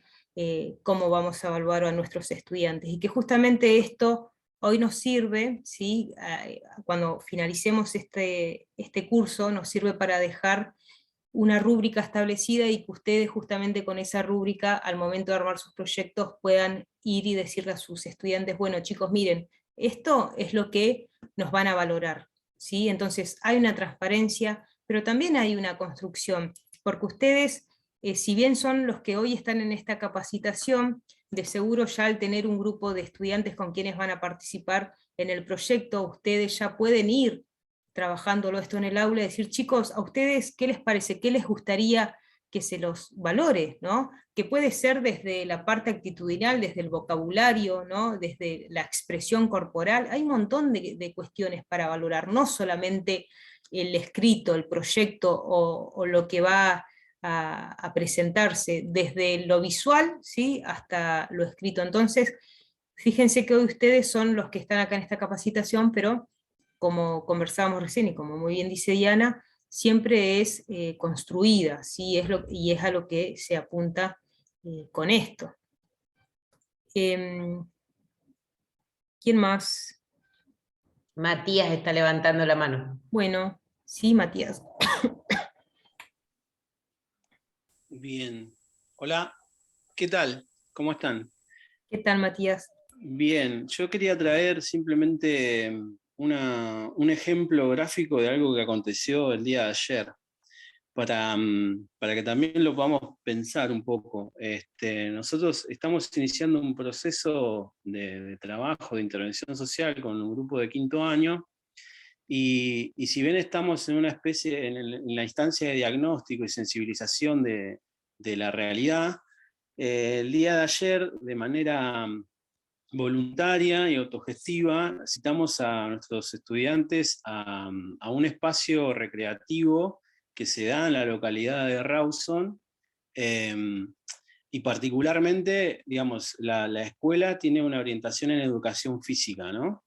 A: cómo vamos a evaluar a nuestros estudiantes. Y que justamente esto hoy nos sirve, ¿sí? Cuando finalicemos este curso, nos sirve para dejar una rúbrica establecida y que ustedes justamente con esa rúbrica, al momento de armar sus proyectos, puedan ir y decirle a sus estudiantes, bueno chicos, miren, esto es lo que nos van a valorar, ¿sí? Entonces hay una transparencia, pero también hay una construcción, porque ustedes, si bien son los que hoy están en esta capacitación, de seguro ya al tener un grupo de estudiantes con quienes van a participar en el proyecto, ustedes ya pueden ir trabajándolo esto en el aula y decir, chicos, ¿a ustedes qué les parece? ¿Qué les gustaría que se los valore? ¿No? Que puede ser desde la parte actitudinal, desde el vocabulario, ¿no? Desde la expresión corporal. Hay un montón de cuestiones para valorar, no solamente el escrito, el proyecto o lo que va a presentarse desde lo visual, ¿sí?, hasta lo escrito. Entonces, fíjense que hoy ustedes son los que están acá en esta capacitación, pero como conversábamos recién y como muy bien dice Diana, siempre es construida, ¿sí? Y es a lo que se apunta con esto. ¿Quién más?
B: Matías está levantando la mano.
A: Bueno, sí, Matías.
E: Bien. Hola, ¿qué tal? ¿Cómo están?
A: ¿Qué tal, Matías?
E: Bien, yo quería traer simplemente un ejemplo gráfico de algo que aconteció el día de ayer, para que también lo podamos pensar un poco. Nosotros estamos iniciando un proceso de trabajo, de intervención social con un grupo de 5º año, y si bien estamos en una especie, en la instancia de diagnóstico y sensibilización de la realidad, el día de ayer, de manera voluntaria y autogestiva, citamos a nuestros estudiantes a un espacio recreativo que se da en la localidad de Rawson, y particularmente, digamos, la escuela tiene una orientación en educación física, ¿no?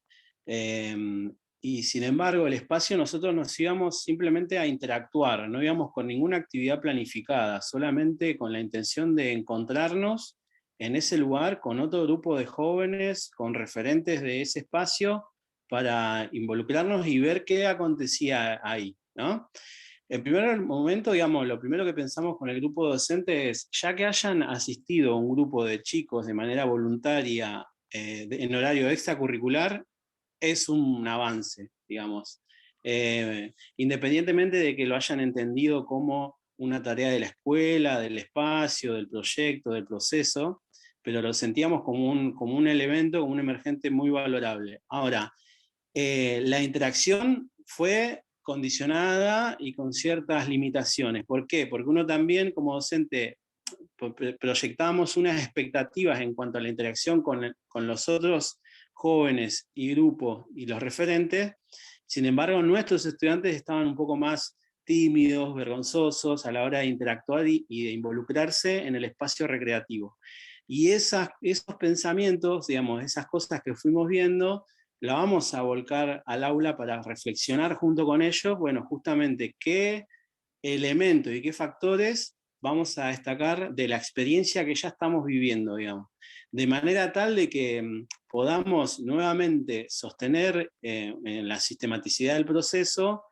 E: Y sin embargo, el espacio nosotros nos íbamos simplemente a interactuar, no íbamos con ninguna actividad planificada, solamente con la intención de encontrarnos en ese lugar con otro grupo de jóvenes, con referentes de ese espacio, para involucrarnos y ver qué acontecía ahí, ¿no? En primer momento, digamos, lo primero que pensamos con el grupo docente es, ya que hayan asistido un grupo de chicos de manera voluntaria en horario extracurricular, es un avance, digamos. Independientemente de que lo hayan entendido como una tarea de la escuela, del espacio, del proyecto, del proceso, pero lo sentíamos como un elemento, como un emergente muy valorable. Ahora, la interacción fue condicionada y con ciertas limitaciones. ¿Por qué? Porque uno también, como docente, proyectábamos unas expectativas en cuanto a la interacción con los otros jóvenes y grupos y los referentes. Sin embargo, nuestros estudiantes estaban un poco más tímidos, vergonzosos a la hora de interactuar y de involucrarse en el espacio recreativo. Y esos pensamientos, digamos, esas cosas que fuimos viendo, la vamos a volcar al aula para reflexionar junto con ellos, bueno, justamente qué elementos y qué factores vamos a destacar de la experiencia que ya estamos viviendo, digamos. De manera tal de que podamos nuevamente sostener en la sistematicidad del proceso,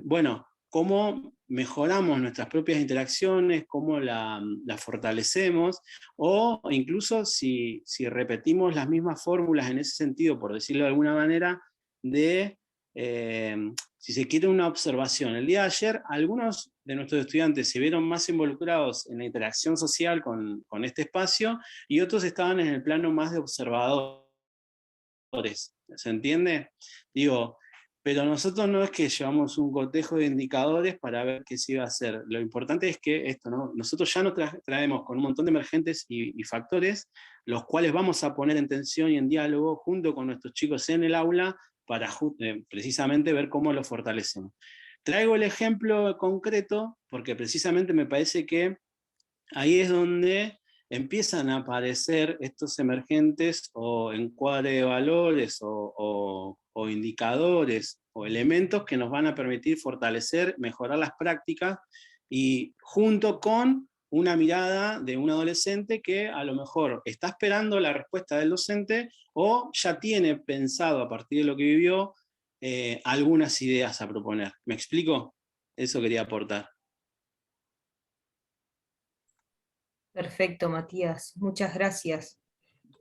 E: bueno, cómo mejoramos nuestras propias interacciones, cómo la fortalecemos, o incluso si repetimos las mismas fórmulas en ese sentido, por decirlo de alguna manera, de, si se quiere, una observación. El día de ayer, algunos de nuestros estudiantes se vieron más involucrados en la interacción social con este espacio, y otros estaban en el plano más de observadores. ¿Se entiende? Digo, pero nosotros no es que llevamos un cotejo de indicadores para ver qué se iba a hacer. Lo importante es que esto, ¿no? Nosotros ya nos traemos con un montón de emergentes y factores, los cuales vamos a poner en tensión y en diálogo junto con nuestros chicos en el aula para precisamente ver cómo lo fortalecemos. Traigo el ejemplo concreto porque precisamente me parece que ahí es donde empiezan a aparecer estos emergentes o encuadre de valores o indicadores o elementos que nos van a permitir fortalecer, mejorar las prácticas, y junto con una mirada de un adolescente que a lo mejor está esperando la respuesta del docente o ya tiene pensado a partir de lo que vivió algunas ideas a proponer. ¿Me explico? Eso quería aportar.
A: Perfecto, Matías, muchas gracias.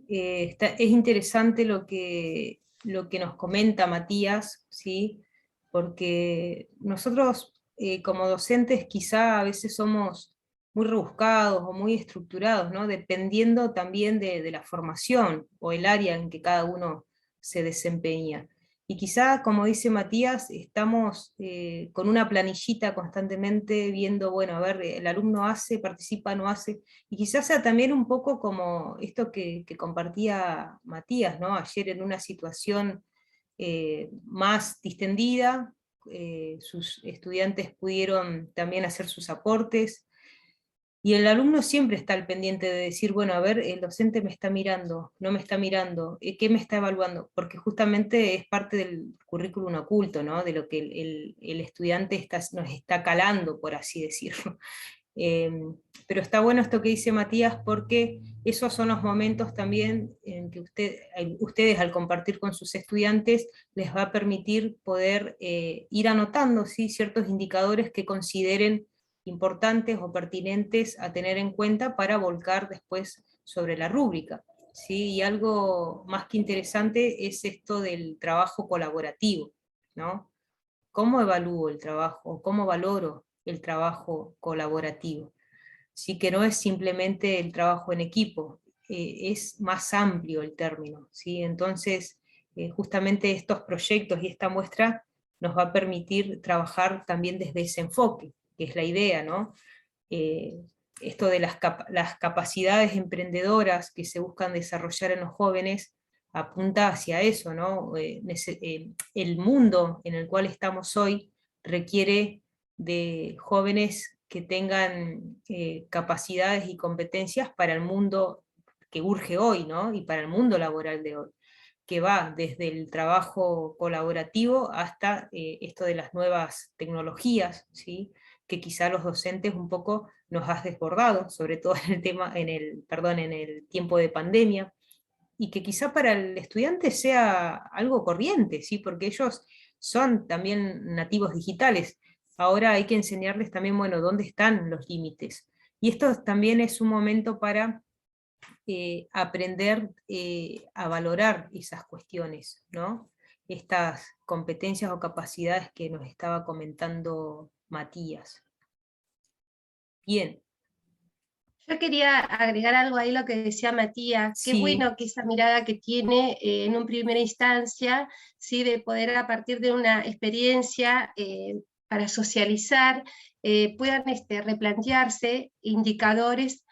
A: Es interesante lo que nos comenta Matías, ¿sí? Porque nosotros como docentes quizá a veces somos muy rebuscados o muy estructurados, ¿no? Dependiendo también de la formación o el área en que cada uno se desempeña. Y quizá, como dice Matías, estamos con una planillita constantemente viendo, bueno, a ver, el alumno hace, participa, no hace, y quizás sea también un poco como esto que compartía Matías, ¿no? Ayer en una situación más distendida, sus estudiantes pudieron también hacer sus aportes, y el alumno siempre está al pendiente de decir, bueno, a ver, el docente me está mirando, no me está mirando, ¿qué me está evaluando? Porque justamente es parte del currículum oculto, ¿no? De lo que el estudiante nos está calando, por así decirlo. Pero está bueno esto que dice Matías, porque esos son los momentos también en que ustedes al compartir con sus estudiantes les va a permitir poder ir anotando, ¿sí?, ciertos indicadores que consideren importantes o pertinentes a tener en cuenta para volcar después sobre la rúbrica, ¿sí? Y algo más que interesante es esto del trabajo colaborativo, ¿no? ¿Cómo evalúo el trabajo? ¿Cómo valoro el trabajo colaborativo? Sí, que no es simplemente el trabajo en equipo, es más amplio el término, ¿sí? Entonces, justamente estos proyectos y esta muestra nos va a permitir trabajar también desde ese enfoque, que es la idea, ¿no? Esto de las capacidades emprendedoras que se buscan desarrollar en los jóvenes apunta hacia eso, ¿no? El mundo en el cual estamos hoy requiere de jóvenes que tengan capacidades y competencias para el mundo que urge hoy, ¿no? Y para el mundo laboral de hoy, que va desde el trabajo colaborativo hasta esto de las nuevas tecnologías, ¿sí?, que quizá los docentes un poco nos has desbordado, sobre todo en el tiempo de pandemia, y que quizá para el estudiante sea algo corriente, ¿sí?, porque ellos son también nativos digitales. Ahora hay que enseñarles también, bueno, dónde están los límites. Y esto también es un momento para aprender a valorar esas cuestiones, ¿no? Estas competencias o capacidades que nos estaba comentando Matías. Bien.
D: Yo quería agregar algo ahí lo que decía Matías. Qué
A: Sí.
D: bueno que esa mirada que tiene en una primera instancia, ¿sí?, de poder a partir de una experiencia para socializar, puedan replantearse indicadores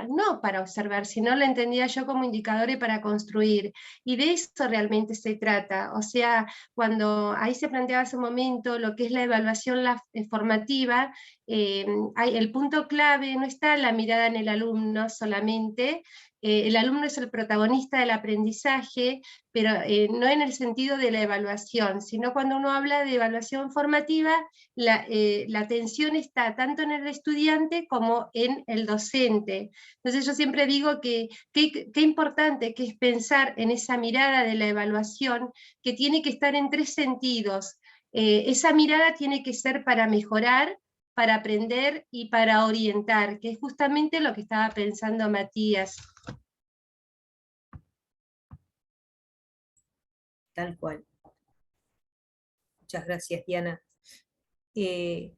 D: no para observar, sino lo entendía yo como indicadores para construir. Y de eso realmente se trata. O sea, cuando ahí se planteaba hace un momento lo que es la evaluación formativa, el punto clave no está la mirada en el alumno solamente. El alumno es el protagonista del aprendizaje, pero no en el sentido de la evaluación, sino cuando uno habla de evaluación formativa, la atención está tanto en el estudiante como en el docente. Entonces yo siempre digo que qué importante que es pensar en esa mirada de la evaluación, que tiene que estar en tres sentidos. Esa mirada tiene que ser para mejorar, para aprender y para orientar, que es justamente lo que estaba pensando Matías.
A: Tal cual. Muchas gracias, Diana.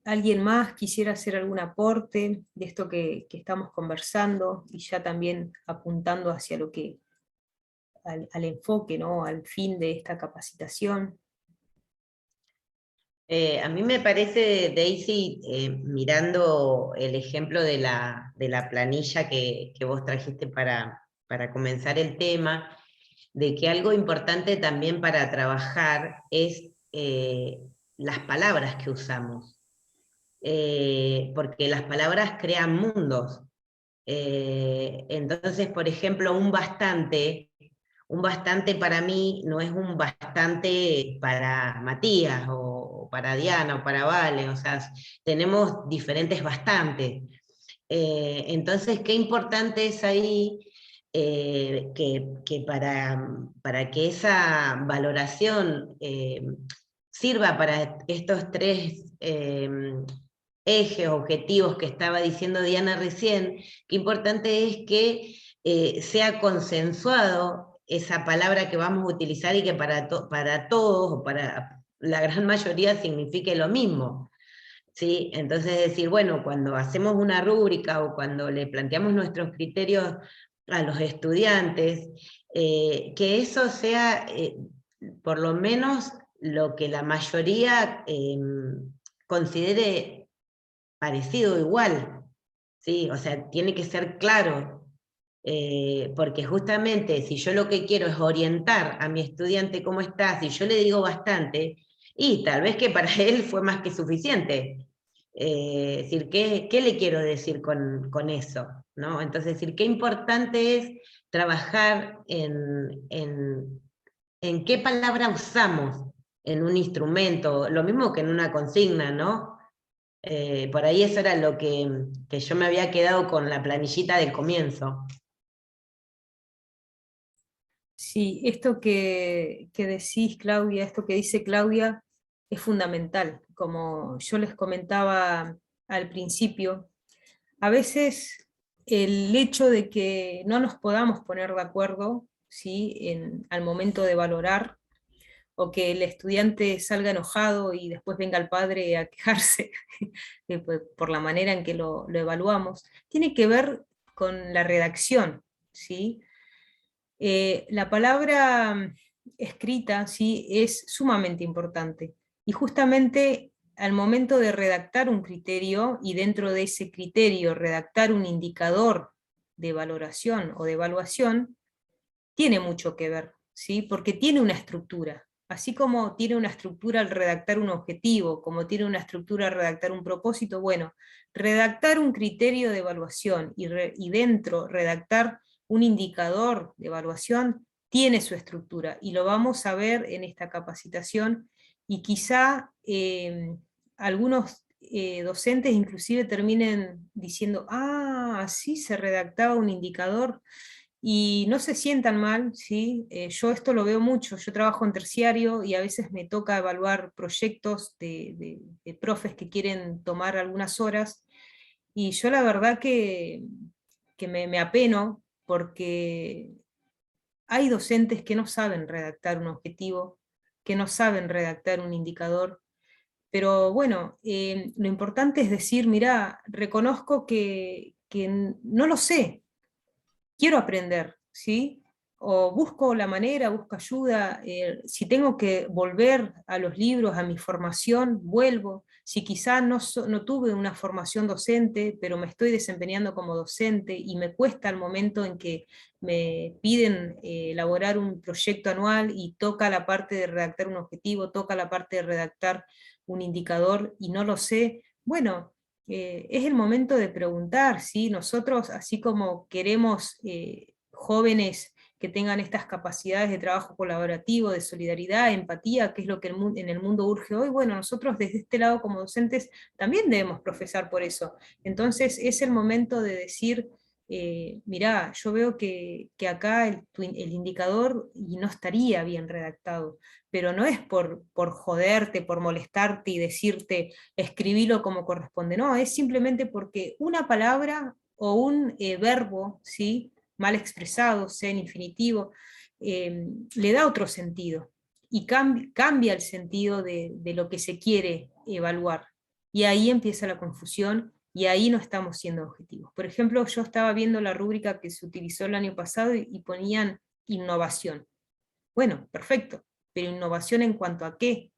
A: ¿Alguien más quisiera hacer algún aporte de esto que estamos conversando, y ya también apuntando hacia lo que, al enfoque, ¿no?, al fin de esta capacitación?
B: A mí me parece, Daisy, mirando el ejemplo de la planilla que vos trajiste para comenzar el tema, de que algo importante también para trabajar es las palabras que usamos, porque las palabras crean mundos. Entonces, por ejemplo, un bastante para mí no es un bastante para Matías, o para Diana, o para Vale, o sea, tenemos diferentes bastantes. Entonces, qué importante es ahí que para que esa valoración sirva para estos tres ejes, objetivos que estaba diciendo Diana recién, qué importante es que sea consensuado esa palabra que vamos a utilizar, y que para todos, o para la gran mayoría, signifique lo mismo. ¿Sí? Entonces decir, bueno, cuando hacemos una rúbrica o cuando le planteamos nuestros criterios a los estudiantes, que eso sea por lo menos lo que la mayoría considere parecido o igual, ¿sí? O sea, tiene que ser claro, porque justamente si yo lo que quiero es orientar a mi estudiante cómo está, si yo le digo bastante, Y tal vez que para él fue más que suficiente. Es decir, ¿qué le quiero decir con eso? ¿No? Entonces, decir, qué importante es trabajar en qué palabra usamos en un instrumento, lo mismo que en una consigna, ¿no? Por ahí eso era lo que yo me había quedado con la planillita del comienzo.
A: Sí, esto que decís, Claudia, esto que dice Claudia, es fundamental. Como yo les comentaba al principio, a veces el hecho de que no nos podamos poner de acuerdo, ¿sí? Al momento de valorar, o que el estudiante salga enojado y después venga el padre a quejarse por la manera en que lo evaluamos, tiene que ver con la redacción, ¿sí? La palabra escrita, ¿sí? Es sumamente importante. Y justamente al momento de redactar un criterio, y dentro de ese criterio redactar un indicador de valoración o de evaluación, tiene mucho que ver, ¿sí? Porque tiene una estructura. Así como tiene una estructura al redactar un objetivo, como tiene una estructura al redactar un propósito, bueno, redactar un criterio de evaluación y dentro redactar un indicador de evaluación tiene su estructura, y lo vamos a ver en esta capacitación, y quizá algunos docentes inclusive terminen diciendo, ah, así se redactaba un indicador, y no se sientan mal, ¿sí? Yo esto lo veo mucho, yo trabajo en terciario y a veces me toca evaluar proyectos de profes que quieren tomar algunas horas, y yo la verdad que me apeno, porque hay docentes que no saben redactar un objetivo, que no saben redactar un indicador, pero bueno, lo importante es decir, mira, reconozco que no lo sé, quiero aprender, ¿sí? O busco la manera, busco ayuda, si tengo que volver a los libros, a mi formación, vuelvo. Si quizá no tuve una formación docente, pero me estoy desempeñando como docente y me cuesta el momento en que me piden elaborar un proyecto anual y toca la parte de redactar un objetivo, toca la parte de redactar un indicador y no lo sé, bueno, es el momento de preguntar, ¿sí? Nosotros, así como queremos jóvenes que tengan estas capacidades de trabajo colaborativo, de solidaridad, empatía, que es lo que en el mundo urge hoy, bueno, nosotros desde este lado como docentes también debemos profesar por eso. Entonces es el momento de decir, mirá, yo veo que acá el indicador y no estaría bien redactado, pero no es por joderte, por molestarte y decirte, escribilo como corresponde, no, es simplemente porque una palabra o un verbo, ¿sí? Mal expresado, sea en infinitivo, le da otro sentido, y cambia el sentido de lo que se quiere evaluar. Y ahí empieza la confusión, y ahí no estamos siendo objetivos. Por ejemplo, yo estaba viendo la rúbrica que se utilizó el año pasado y ponían innovación. Bueno, perfecto, pero innovación ¿en cuanto a qué?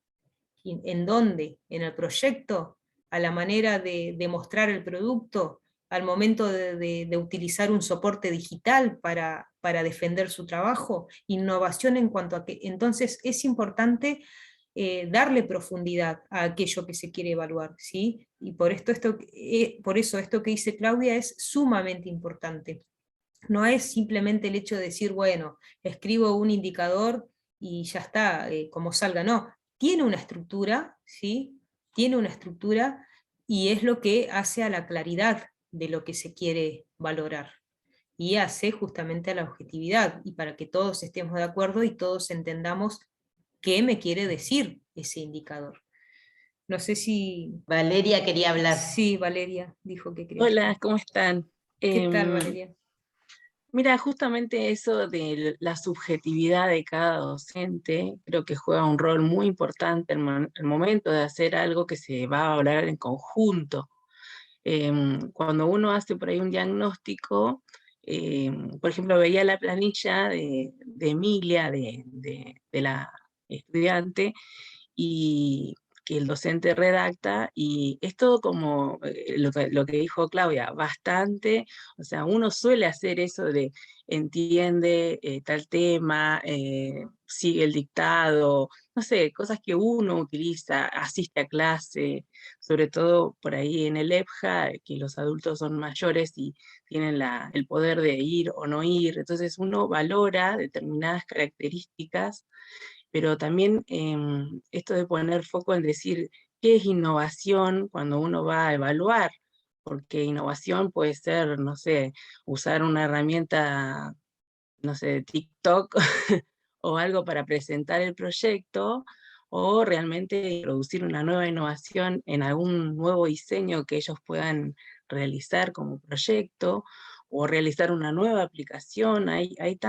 A: ¿En dónde? ¿En el proyecto? ¿A la manera de mostrar el producto? ¿Al momento de utilizar un soporte digital para defender su trabajo? ¿Innovación en cuanto a qué? Entonces es importante darle profundidad a aquello que se quiere evaluar, ¿sí? Y por eso esto que dice Claudia es sumamente importante. No es simplemente el hecho de decir, bueno, escribo un indicador y ya está, como salga, no. Tiene una estructura, ¿sí? Tiene una estructura, y es lo que hace a la claridad de lo que se quiere valorar. Y hace justamente a la objetividad, y para que todos estemos de acuerdo y todos entendamos qué me quiere decir ese indicador. No sé si...
B: Valeria quería hablar.
A: Sí, Valeria dijo que quería.
F: Hola, ¿cómo están?
A: ¿Qué tal, Valeria?
F: Mira, justamente eso de la subjetividad de cada docente, creo que juega un rol muy importante en el momento de hacer algo que se va a hablar en conjunto. Cuando uno hace por ahí un diagnóstico, por ejemplo, veía la planilla de Emilia, de la estudiante, y que el docente redacta, y es todo como lo que dijo Claudia, bastante, o sea, uno suele hacer eso de entiende tal tema, sigue el dictado, no sé, cosas que uno utiliza, asiste a clase, sobre todo por ahí en el EPJA, que los adultos son mayores y tienen el poder de ir o no ir, entonces uno valora determinadas características, pero también esto de poner foco en decir qué es innovación cuando uno va a evaluar, porque innovación puede ser, no sé, usar una herramienta, no sé, TikTok o algo para presentar el proyecto, o realmente introducir una nueva innovación en algún nuevo diseño que ellos puedan realizar como proyecto, o realizar una nueva aplicación. Es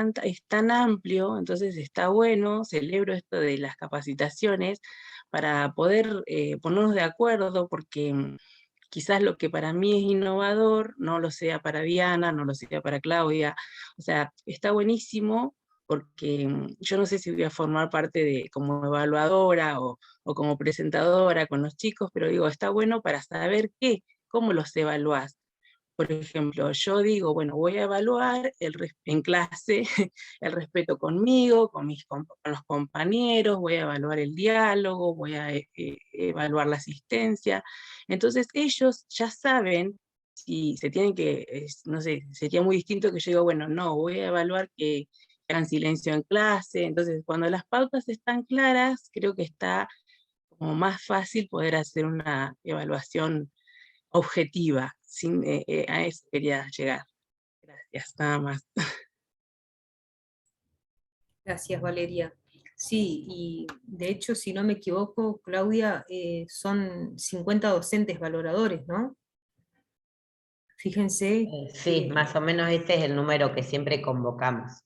F: tan amplio, entonces está bueno, celebro esto de las capacitaciones, para poder ponernos de acuerdo, porque quizás lo que para mí es innovador no lo sea para Diana, no lo sea para Claudia. O sea, está buenísimo porque yo no sé si voy a formar parte de como evaluadora o como presentadora con los chicos, pero digo, está bueno para saber cómo los evaluás. Por ejemplo, yo digo, bueno, voy a evaluar en clase el respeto conmigo, con los compañeros, voy a evaluar el diálogo, voy a evaluar la asistencia. Entonces ellos ya saben si se tienen no sé, sería muy distinto que yo digo, bueno, no, voy a evaluar que hagan silencio en clase. Entonces, cuando las pautas están claras, creo que está como más fácil poder hacer una evaluación objetiva. A eso quería llegar. Gracias, nada más.
A: Gracias, Valeria. Sí, y de hecho, si no me equivoco, Claudia, son 50 docentes valoradores, ¿no? Fíjense,
B: Sí, más o menos este es el número que siempre convocamos.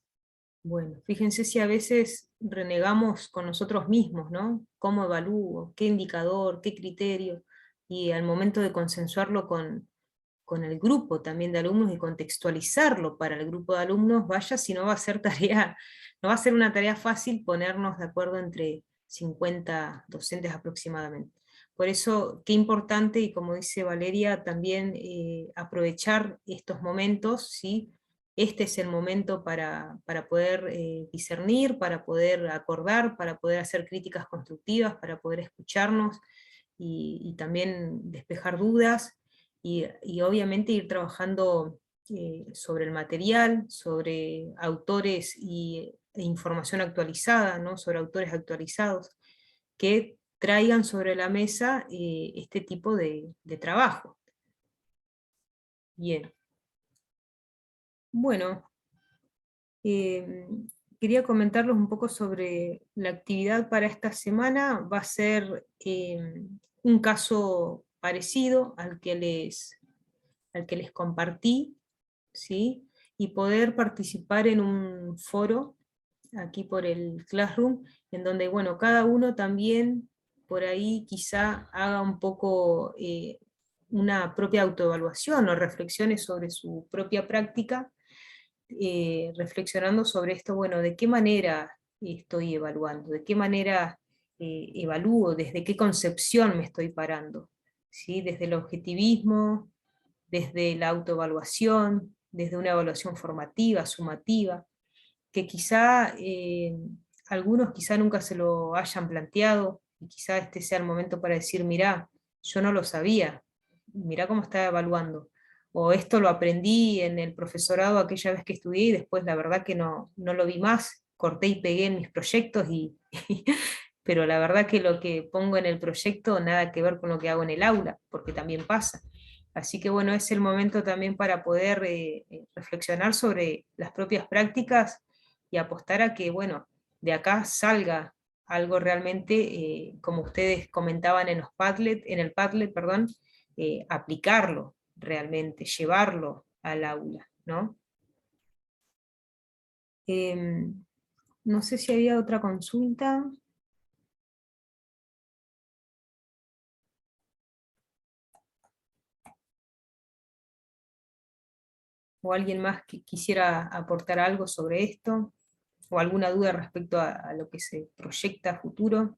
A: bueno, fíjense si a veces renegamos con nosotros mismos, ¿no? ¿Cómo evalúo? ¿Qué indicador? ¿Qué criterio? Y al momento de consensuarlo con el grupo también de alumnos y contextualizarlo para el grupo de alumnos, vaya si no va a ser tarea, no va a ser una tarea fácil ponernos de acuerdo entre 50 docentes aproximadamente. Por eso, qué importante, y como dice Valeria, también aprovechar estos momentos, ¿sí? Este es el momento para poder discernir, para poder acordar, para poder hacer críticas constructivas, para poder escucharnos y también despejar dudas, y obviamente ir trabajando sobre el material, sobre autores e información actualizada, ¿no? Sobre autores actualizados, que traigan sobre la mesa este tipo de trabajo. Bien. Bueno, eh, quería comentarles un poco sobre la actividad para esta semana. Va a ser un caso parecido al que les compartí, ¿sí? Y poder participar en un foro aquí por el Classroom, en donde, bueno, cada uno también por ahí quizá haga un poco una propia autoevaluación o reflexiones sobre su propia práctica, reflexionando sobre esto, bueno, de qué manera estoy evaluando, de qué manera evalúo, desde qué concepción me estoy parando, ¿sí? Desde el objetivismo, desde la autoevaluación, desde una evaluación formativa, sumativa, que quizá algunos quizá nunca se lo hayan planteado, y quizá este sea el momento para decir, mirá, yo no lo sabía, mirá cómo está evaluando, o esto lo aprendí en el profesorado aquella vez que estudié y después la verdad que no lo vi más, corté y pegué en mis proyectos pero la verdad que lo que pongo en el proyecto nada que ver con lo que hago en el aula, porque también pasa. Así que bueno, es el momento también para poder reflexionar sobre las propias prácticas y apostar a que, bueno, de acá salga algo realmente, como ustedes comentaban en en el Padlet, perdón, aplicarlo realmente, llevarlo al aula, ¿no? No sé si había otra consulta. ¿O alguien más que quisiera aportar algo sobre esto? ¿O alguna duda respecto a lo que se proyecta a futuro?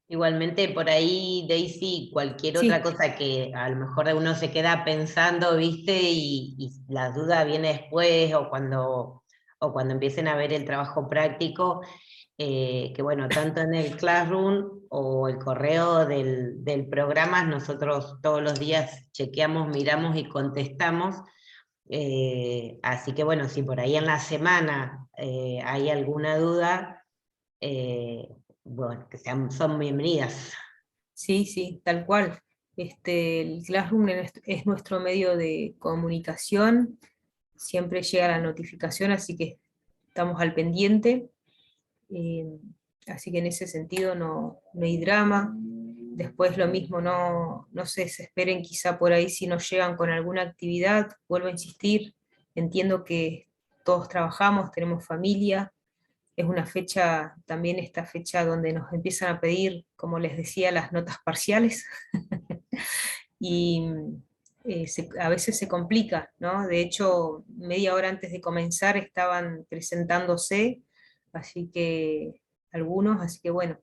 B: Igualmente por ahí, Daisy, cualquier
A: Sí.
B: otra cosa que a lo mejor uno se queda pensando, ¿viste? Y la duda viene después o cuando empiecen a ver el trabajo práctico, que bueno, tanto en el Classroom o el correo del programa, nosotros todos los días chequeamos, miramos y contestamos. Así que bueno, si por ahí en la semana hay alguna duda, bueno, son bienvenidas.
A: Sí, sí, tal cual. El Classroom es nuestro medio de comunicación, siempre llega la notificación, así que estamos al pendiente. eh, Así que en ese sentido no hay drama. Después lo mismo, no se desesperen quizá por ahí si nos llegan con alguna actividad, vuelvo a insistir, entiendo que todos trabajamos, tenemos familia, es una fecha, también esta fecha donde nos empiezan a pedir, como les decía, las notas parciales, y a veces se complica, ¿no? De hecho, media hora antes de comenzar estaban presentándose, así que algunos, así que bueno,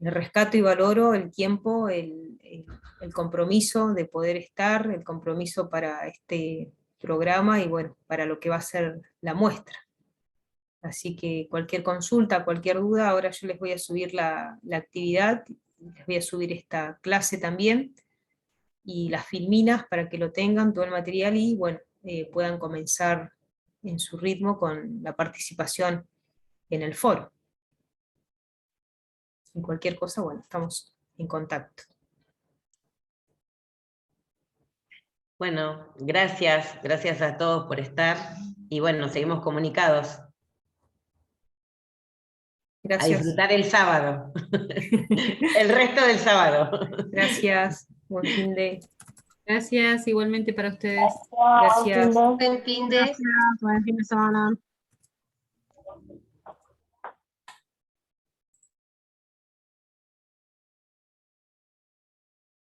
A: le rescato y valoro el tiempo, el compromiso de poder estar, el compromiso para este programa y bueno, para lo que va a ser la muestra. Así que cualquier consulta, cualquier duda, ahora yo les voy a subir la actividad, les voy a subir esta clase también, y las filminas para que lo tengan, todo el material, y bueno, puedan comenzar en su ritmo con la participación en el foro. Y cualquier cosa, bueno, estamos en contacto.
B: Bueno, gracias a todos por estar, y bueno, seguimos comunicados.
A: Gracias.
B: A disfrutar el sábado, el resto del sábado.
A: Gracias, buen fin de.
C: Gracias, igualmente para ustedes.
A: Gracias.
D: Buen fin de.
G: Buen fin de semana.